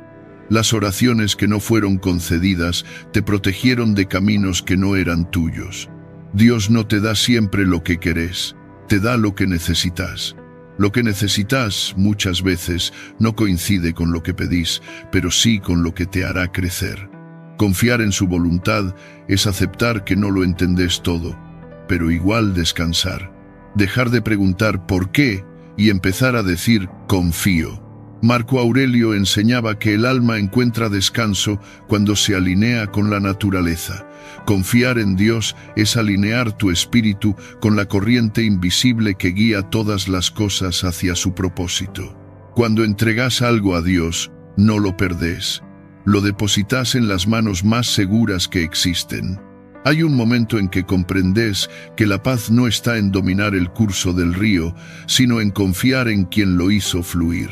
Las oraciones que no fueron concedidas te protegieron de caminos que no eran tuyos. Dios no te da siempre lo que querés, te da lo que necesitas. Lo que necesitas, muchas veces, no coincide con lo que pedís, pero sí con lo que te hará crecer. Confiar en su voluntad es aceptar que no lo entendés todo, pero igual descansar. Dejar de preguntar ¿por qué? Y empezar a decir confío. Marco Aurelio enseñaba que el alma encuentra descanso cuando se alinea con la naturaleza. Confiar en Dios es alinear tu espíritu con la corriente invisible que guía todas las cosas hacia su propósito. Cuando entregas algo a Dios, no lo perdés. Lo depositas en las manos más seguras que existen. Hay un momento en que comprendes que la paz no está en dominar el curso del río, sino en confiar en quien lo hizo fluir.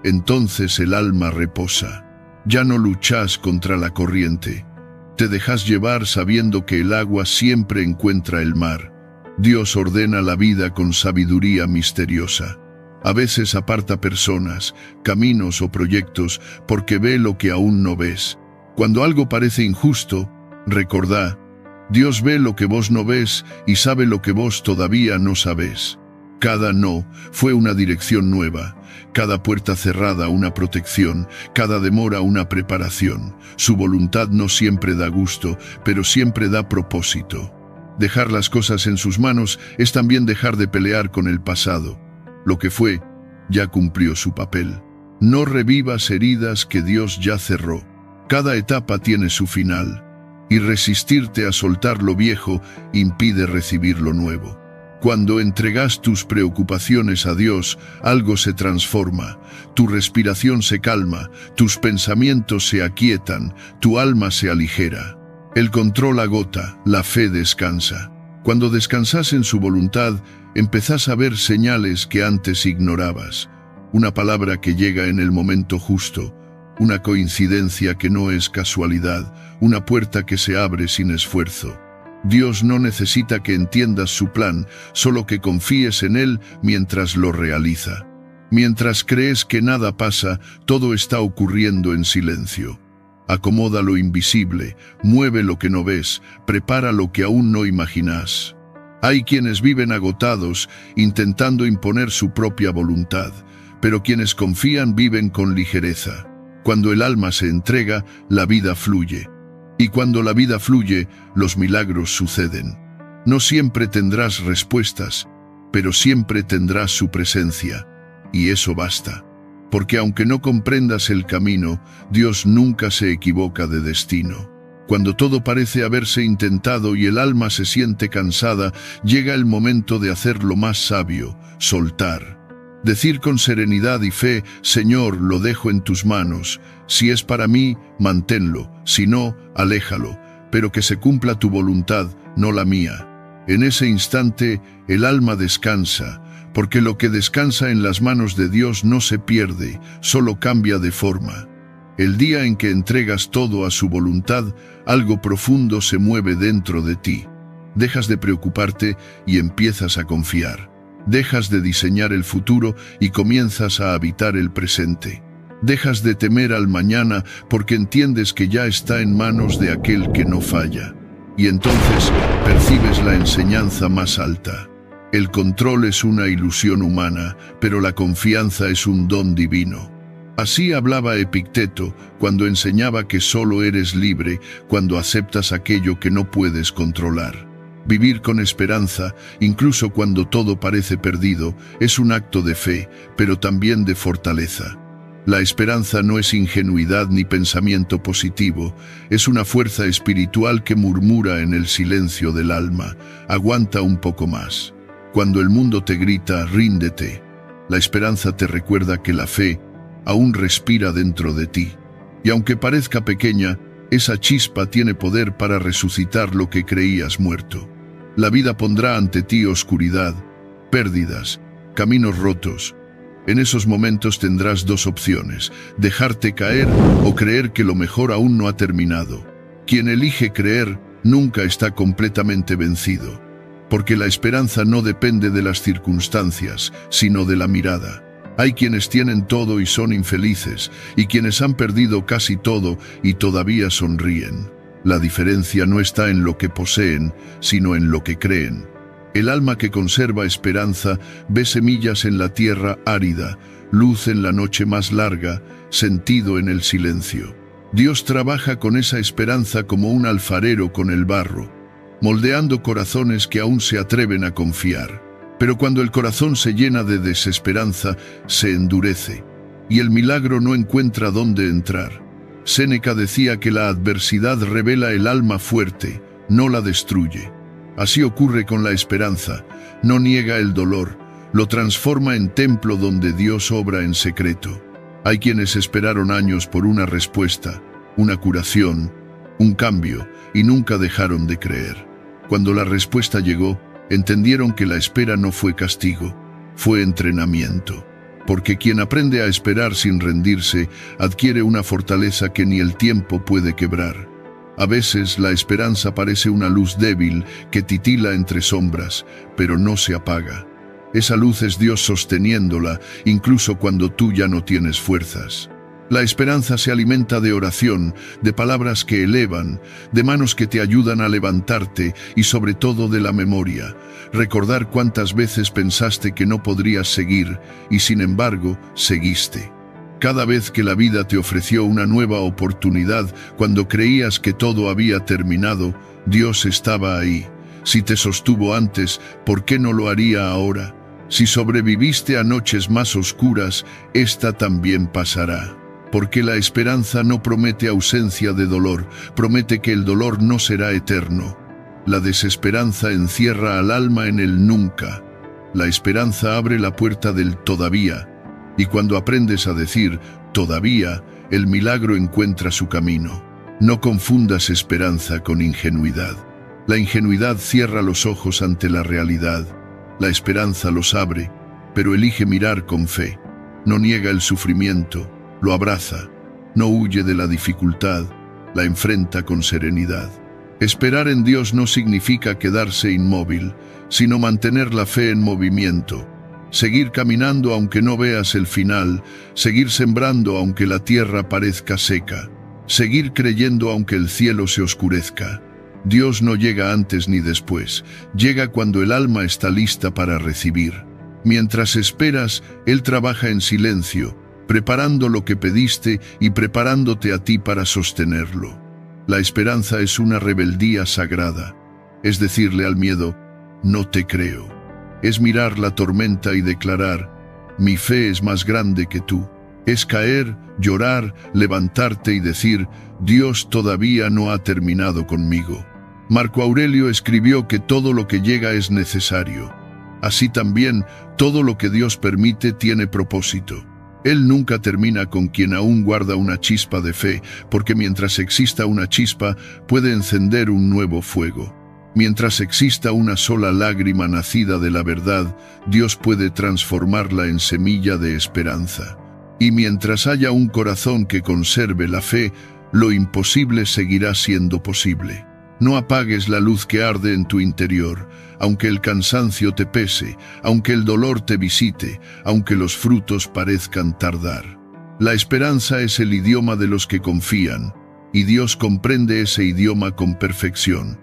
Entonces el alma reposa. Ya no luchas contra la corriente. Te dejas llevar sabiendo que el agua siempre encuentra el mar. Dios ordena la vida con sabiduría misteriosa. A veces aparta personas, caminos o proyectos porque ve lo que aún no ves. Cuando algo parece injusto, recordá: Dios ve lo que vos no ves y sabe lo que vos todavía no sabés. Cada no fue una dirección nueva, cada puerta cerrada una protección, cada demora una preparación. Su voluntad no siempre da gusto, pero siempre da propósito. Dejar las cosas en sus manos es también dejar de pelear con el pasado. Lo que fue, ya cumplió su papel. No revivas heridas que Dios ya cerró. Cada etapa tiene su final, y resistirte a soltar lo viejo impide recibir lo nuevo. Cuando entregas tus preocupaciones a Dios, algo se transforma, tu respiración se calma, tus pensamientos se aquietan, tu alma se aligera. El control agota, la fe descansa. Cuando descansás en su voluntad, empezás a ver señales que antes ignorabas. Una palabra que llega en el momento justo, una coincidencia que no es casualidad, una puerta que se abre sin esfuerzo. Dios no necesita que entiendas su plan, solo que confíes en Él mientras lo realiza. Mientras crees que nada pasa, todo está ocurriendo en silencio. Acomoda lo invisible, mueve lo que no ves, prepara lo que aún no imaginas. Hay quienes viven agotados, intentando imponer su propia voluntad, pero quienes confían viven con ligereza. Cuando el alma se entrega, la vida fluye. Y cuando la vida fluye, los milagros suceden. No siempre tendrás respuestas, pero siempre tendrás su presencia. Y eso basta. Porque aunque no comprendas el camino, Dios nunca se equivoca de destino. Cuando todo parece haberse intentado y el alma se siente cansada, llega el momento de hacer lo más sabio, soltar. Decir con serenidad y fe, Señor, lo dejo en tus manos. Si es para mí, manténlo, si no, aléjalo, pero que se cumpla tu voluntad, no la mía. En ese instante, el alma descansa, porque lo que descansa en las manos de Dios no se pierde, solo cambia de forma. El día en que entregas todo a su voluntad, algo profundo se mueve dentro de ti. Dejas de preocuparte y empiezas a confiar. Dejas de diseñar el futuro y comienzas a habitar el presente. Dejas de temer al mañana porque entiendes que ya está en manos de aquel que no falla. Y entonces percibes la enseñanza más alta. El control es una ilusión humana, pero la confianza es un don divino. Así hablaba Epicteto cuando enseñaba que solo eres libre cuando aceptas aquello que no puedes controlar. Vivir con esperanza, incluso cuando todo parece perdido, es un acto de fe, pero también de fortaleza. La esperanza no es ingenuidad ni pensamiento positivo, es una fuerza espiritual que murmura en el silencio del alma, aguanta un poco más. Cuando el mundo te grita, ríndete, la esperanza te recuerda que la fe aún respira dentro de ti. Y aunque parezca pequeña, esa chispa tiene poder para resucitar lo que creías muerto. La vida pondrá ante ti oscuridad, pérdidas, caminos rotos. En esos momentos tendrás dos opciones, dejarte caer o creer que lo mejor aún no ha terminado. Quien elige creer nunca está completamente vencido, porque la esperanza no depende de las circunstancias, sino de la mirada. Hay quienes tienen todo y son infelices, y quienes han perdido casi todo y todavía sonríen. La diferencia no está en lo que poseen, sino en lo que creen. El alma que conserva esperanza ve semillas en la tierra árida, luz en la noche más larga, sentido en el silencio. Dios trabaja con esa esperanza como un alfarero con el barro, moldeando corazones que aún se atreven a confiar. Pero cuando el corazón se llena de desesperanza, se endurece, y el milagro no encuentra dónde entrar. Séneca decía que la adversidad revela el alma fuerte, no la destruye. Así ocurre con la esperanza, no niega el dolor, lo transforma en templo donde Dios obra en secreto. Hay quienes esperaron años por una respuesta, una curación, un cambio, y nunca dejaron de creer. Cuando la respuesta llegó, entendieron que la espera no fue castigo, fue entrenamiento. Porque quien aprende a esperar sin rendirse, adquiere una fortaleza que ni el tiempo puede quebrar. A veces la esperanza parece una luz débil que titila entre sombras, pero no se apaga. Esa luz es Dios sosteniéndola, incluso cuando tú ya no tienes fuerzas. La esperanza se alimenta de oración, de palabras que elevan, de manos que te ayudan a levantarte y sobre todo de la memoria. Recordar cuántas veces pensaste que no podrías seguir y sin embargo seguiste. Cada vez que la vida te ofreció una nueva oportunidad, cuando creías que todo había terminado, Dios estaba ahí. Si te sostuvo antes, ¿por qué no lo haría ahora? Si sobreviviste a noches más oscuras, esta también pasará. Porque la esperanza no promete ausencia de dolor, promete que el dolor no será eterno. La desesperanza encierra al alma en el nunca. La esperanza abre la puerta del todavía. Y cuando aprendes a decir todavía, el milagro encuentra su camino. No confundas esperanza con ingenuidad. La ingenuidad cierra los ojos ante la realidad. La esperanza los abre, pero elige mirar con fe. No niega el sufrimiento, lo abraza. No huye de la dificultad, la enfrenta con serenidad. Esperar en Dios no significa quedarse inmóvil, sino mantener la fe en movimiento. Seguir caminando aunque no veas el final, seguir sembrando aunque la tierra parezca seca, seguir creyendo aunque el cielo se oscurezca. Dios no llega antes ni después, llega cuando el alma está lista para recibir. Mientras esperas, Él trabaja en silencio, preparando lo que pediste y preparándote a ti para sostenerlo. La esperanza es una rebeldía sagrada, es decirle al miedo, no te creo. Es mirar la tormenta y declarar, mi fe es más grande que tú. Es caer, llorar, levantarte y decir, Dios todavía no ha terminado conmigo. Marco Aurelio escribió que todo lo que llega es necesario. Así también, todo lo que Dios permite tiene propósito. Él nunca termina con quien aún guarda una chispa de fe, porque mientras exista una chispa, puede encender un nuevo fuego. Mientras exista una sola lágrima nacida de la verdad, Dios puede transformarla en semilla de esperanza. Y mientras haya un corazón que conserve la fe, lo imposible seguirá siendo posible. No apagues la luz que arde en tu interior, aunque el cansancio te pese, aunque el dolor te visite, aunque los frutos parezcan tardar. La esperanza es el idioma de los que confían, y Dios comprende ese idioma con perfección.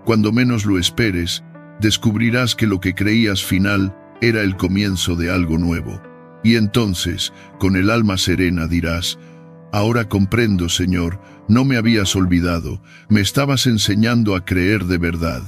Cuando menos lo esperes, descubrirás que lo que creías final era el comienzo de algo nuevo. Y entonces, con el alma serena dirás, ahora comprendo, Señor, no me habías olvidado, me estabas enseñando a creer de verdad.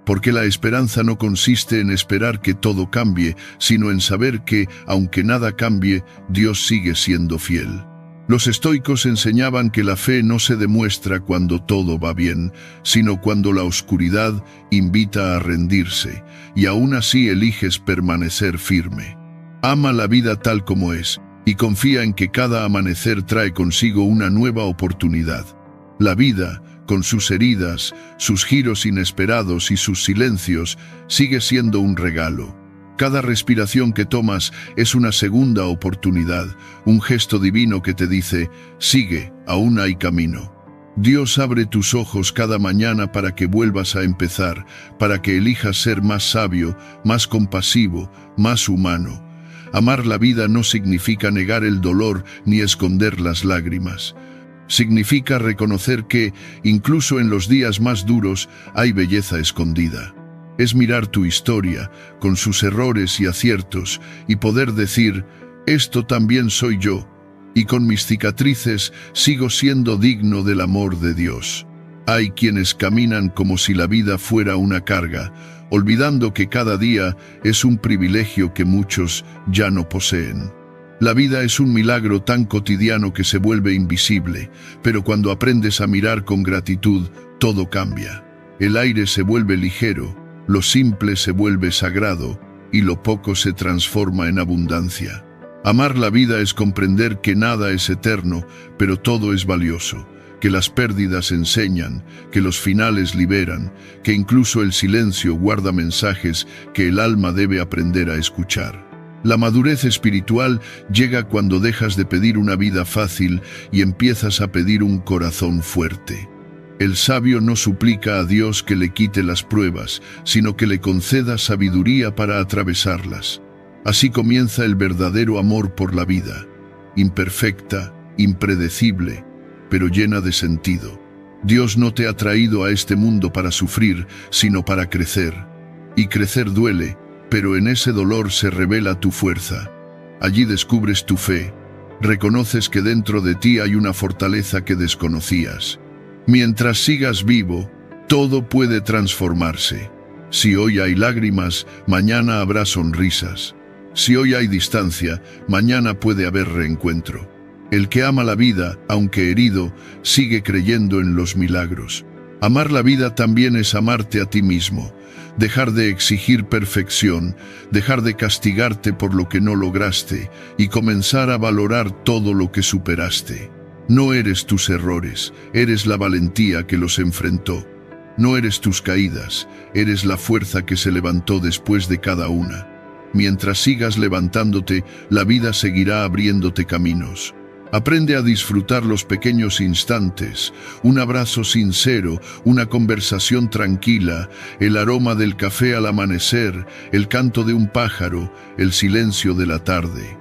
Porque la esperanza no consiste en esperar que todo cambie, sino en saber que, aunque nada cambie, Dios sigue siendo fiel. Los estoicos enseñaban que la fe no se demuestra cuando todo va bien, sino cuando la oscuridad invita a rendirse, y aún así eliges permanecer firme. Ama la vida tal como es, y confía en que cada amanecer trae consigo una nueva oportunidad. La vida, con sus heridas, sus giros inesperados y sus silencios, sigue siendo un regalo. Cada respiración que tomas es una segunda oportunidad, un gesto divino que te dice, sigue, aún hay camino. Dios abre tus ojos cada mañana para que vuelvas a empezar, para que elijas ser más sabio, más compasivo, más humano. Amar la vida no significa negar el dolor ni esconder las lágrimas. Significa reconocer que, incluso en los días más duros, hay belleza escondida. Es mirar tu historia, con sus errores y aciertos, y poder decir, esto también soy yo, y con mis cicatrices sigo siendo digno del amor de Dios. Hay quienes caminan como si la vida fuera una carga, olvidando que cada día es un privilegio que muchos ya no poseen. La vida es un milagro tan cotidiano que se vuelve invisible, pero cuando aprendes a mirar con gratitud, todo cambia. El aire se vuelve ligero, lo simple se vuelve sagrado, y lo poco se transforma en abundancia. Amar la vida es comprender que nada es eterno, pero todo es valioso, que las pérdidas enseñan, que los finales liberan, que incluso el silencio guarda mensajes que el alma debe aprender a escuchar. La madurez espiritual llega cuando dejas de pedir una vida fácil y empiezas a pedir un corazón fuerte. El sabio no suplica a Dios que le quite las pruebas, sino que le conceda sabiduría para atravesarlas. Así comienza el verdadero amor por la vida, imperfecta, impredecible, pero llena de sentido. Dios no te ha traído a este mundo para sufrir, sino para crecer. Y crecer duele, pero en ese dolor se revela tu fuerza. Allí descubres tu fe, reconoces que dentro de ti hay una fortaleza que desconocías. Mientras sigas vivo, todo puede transformarse. Si hoy hay lágrimas, mañana habrá sonrisas. Si hoy hay distancia, mañana puede haber reencuentro. El que ama la vida, aunque herido, sigue creyendo en los milagros. Amar la vida también es amarte a ti mismo. Dejar de exigir perfección, dejar de castigarte por lo que no lograste y comenzar a valorar todo lo que superaste. No eres tus errores, eres la valentía que los enfrentó. No eres tus caídas, eres la fuerza que se levantó después de cada una. Mientras sigas levantándote, la vida seguirá abriéndote caminos. Aprende a disfrutar los pequeños instantes, un abrazo sincero, una conversación tranquila, el aroma del café al amanecer, el canto de un pájaro, el silencio de la tarde.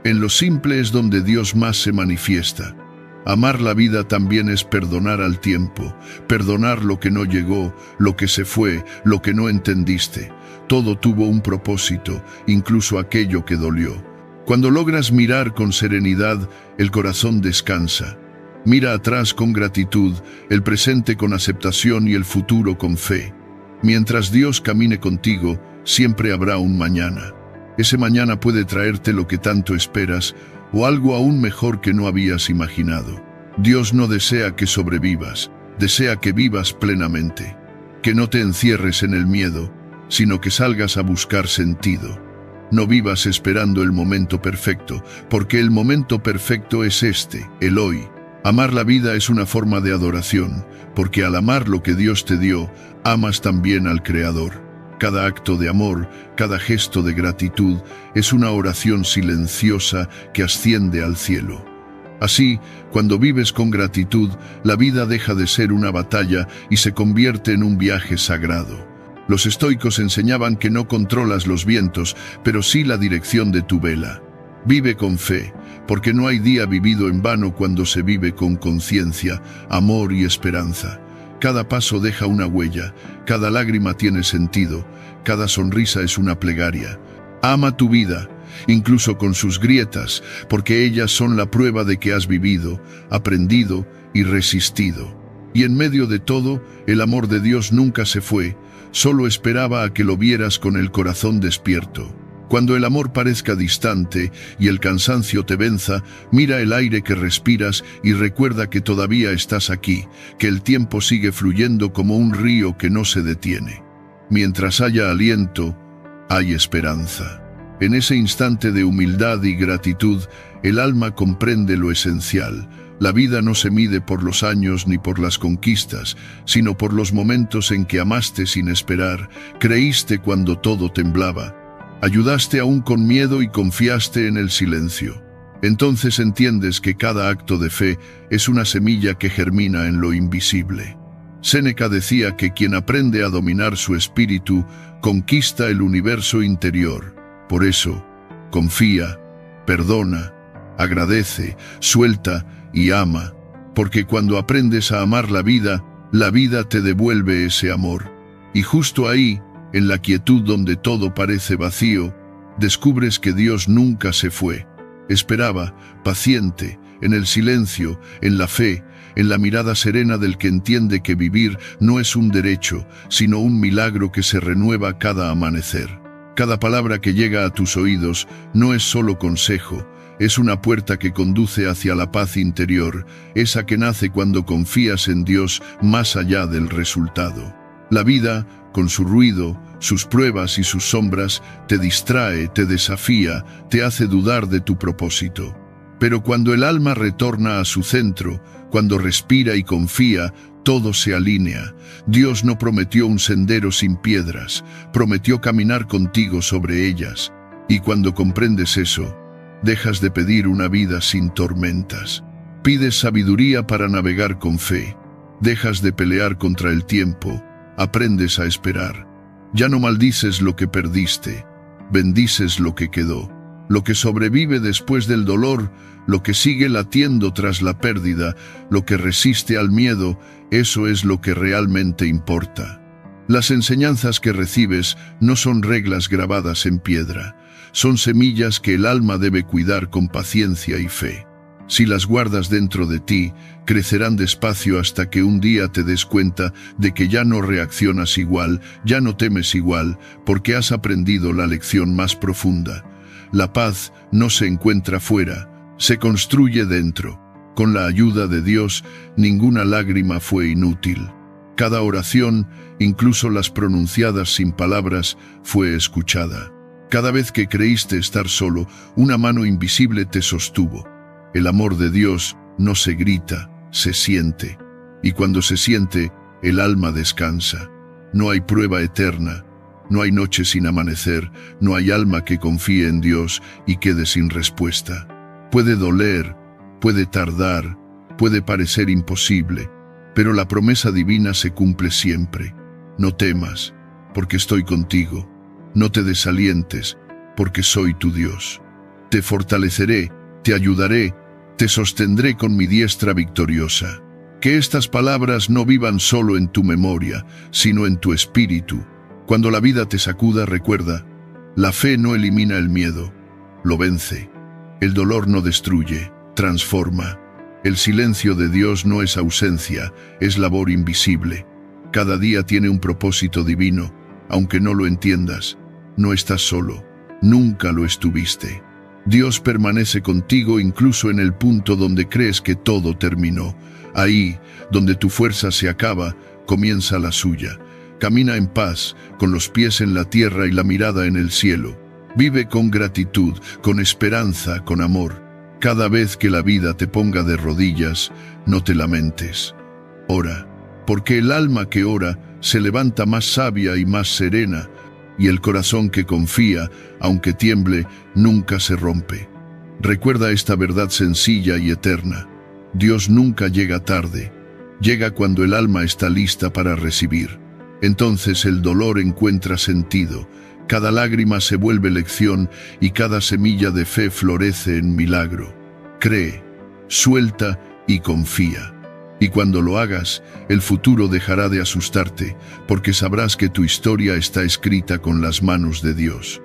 En lo simple es donde Dios más se manifiesta. Amar la vida también es perdonar al tiempo, perdonar lo que no llegó, lo que se fue, lo que no entendiste. Todo tuvo un propósito, incluso aquello que dolió. Cuando logras mirar con serenidad, el corazón descansa. Mira atrás con gratitud, el presente con aceptación y el futuro con fe. Mientras Dios camine contigo, siempre habrá un mañana. Ese mañana puede traerte lo que tanto esperas o algo aún mejor que no habías imaginado. Dios no desea que sobrevivas, desea que vivas plenamente. Que no te encierres en el miedo, sino que salgas a buscar sentido. No vivas esperando el momento perfecto, porque el momento perfecto es este, el hoy. Amar la vida es una forma de adoración, porque al amar lo que Dios te dio, amas también al Creador. Cada acto de amor, cada gesto de gratitud, es una oración silenciosa que asciende al cielo. Así, cuando vives con gratitud, la vida deja de ser una batalla y se convierte en un viaje sagrado. Los estoicos enseñaban que no controlas los vientos, pero sí la dirección de tu vela. Vive con fe, porque no hay día vivido en vano cuando se vive con conciencia, amor y esperanza. Cada paso deja una huella, cada lágrima tiene sentido, cada sonrisa es una plegaria. Ama tu vida, incluso con sus grietas, porque ellas son la prueba de que has vivido, aprendido y resistido. Y en medio de todo, el amor de Dios nunca se fue, solo esperaba a que lo vieras con el corazón despierto. Cuando el amor parezca distante y el cansancio te venza, mira el aire que respiras y recuerda que todavía estás aquí, que el tiempo sigue fluyendo como un río que no se detiene. Mientras haya aliento, hay esperanza. En ese instante de humildad y gratitud, el alma comprende lo esencial. La vida no se mide por los años ni por las conquistas, sino por los momentos en que amaste sin esperar, creíste cuando todo temblaba, ayudaste aún con miedo y confiaste en el silencio. Entonces entiendes que cada acto de fe es una semilla que germina en lo invisible. Séneca decía que quien aprende a dominar su espíritu conquista el universo interior. Por eso, confía, perdona, agradece, suelta y ama, porque cuando aprendes a amar la vida te devuelve ese amor. Y justo ahí, en la quietud donde todo parece vacío, descubres que Dios nunca se fue. Esperaba, paciente, en el silencio, en la fe, en la mirada serena del que entiende que vivir no es un derecho, sino un milagro que se renueva cada amanecer. Cada palabra que llega a tus oídos no es solo consejo, es una puerta que conduce hacia la paz interior, esa que nace cuando confías en Dios más allá del resultado. La vida, con su ruido, sus pruebas y sus sombras, te distrae, te desafía, te hace dudar de tu propósito. Pero cuando el alma retorna a su centro, cuando respira y confía, todo se alinea. Dios no prometió un sendero sin piedras, prometió caminar contigo sobre ellas. Y cuando comprendes eso, dejas de pedir una vida sin tormentas. Pides sabiduría para navegar con fe. Dejas de pelear contra el tiempo. Aprendes a esperar. Ya no maldices lo que perdiste. Bendices lo que quedó. Lo que sobrevive después del dolor, lo que sigue latiendo tras la pérdida, lo que resiste al miedo, eso es lo que realmente importa. Las enseñanzas que recibes no son reglas grabadas en piedra. Son semillas que el alma debe cuidar con paciencia y fe. Si las guardas dentro de ti, crecerán despacio hasta que un día te des cuenta de que ya no reaccionas igual, ya no temes igual, porque has aprendido la lección más profunda. La paz no se encuentra fuera, se construye dentro. Con la ayuda de Dios, ninguna lágrima fue inútil. Cada oración, incluso las pronunciadas sin palabras, fue escuchada. Cada vez que creíste estar solo, una mano invisible te sostuvo. El amor de Dios no se grita, se siente. Y cuando se siente, el alma descansa. No hay prueba eterna, no hay noche sin amanecer, no hay alma que confíe en Dios y quede sin respuesta. Puede doler, puede tardar, puede parecer imposible, pero la promesa divina se cumple siempre. No temas, porque estoy contigo. No te desalientes, porque soy tu Dios. Te fortaleceré, te ayudaré, te sostendré con mi diestra victoriosa. Que estas palabras no vivan solo en tu memoria, sino en tu espíritu. Cuando la vida te sacuda, recuerda, la fe no elimina el miedo, lo vence. El dolor no destruye, transforma. El silencio de Dios no es ausencia, es labor invisible. Cada día tiene un propósito divino, aunque no lo entiendas. No estás solo, nunca lo estuviste. Dios permanece contigo incluso en el punto donde crees que todo terminó. Ahí, donde tu fuerza se acaba, comienza la suya. Camina en paz, con los pies en la tierra y la mirada en el cielo. Vive con gratitud, con esperanza, con amor. Cada vez que la vida te ponga de rodillas, no te lamentes. Ora, porque el alma que ora se levanta más sabia y más serena, y el corazón que confía, aunque tiemble, nunca se rompe. Recuerda esta verdad sencilla y eterna. Dios nunca llega tarde, llega cuando el alma está lista para recibir. Entonces el dolor encuentra sentido, cada lágrima se vuelve lección y cada semilla de fe florece en milagro. Cree, suelta y confía. Y cuando lo hagas, el futuro dejará de asustarte, porque sabrás que tu historia está escrita con las manos de Dios.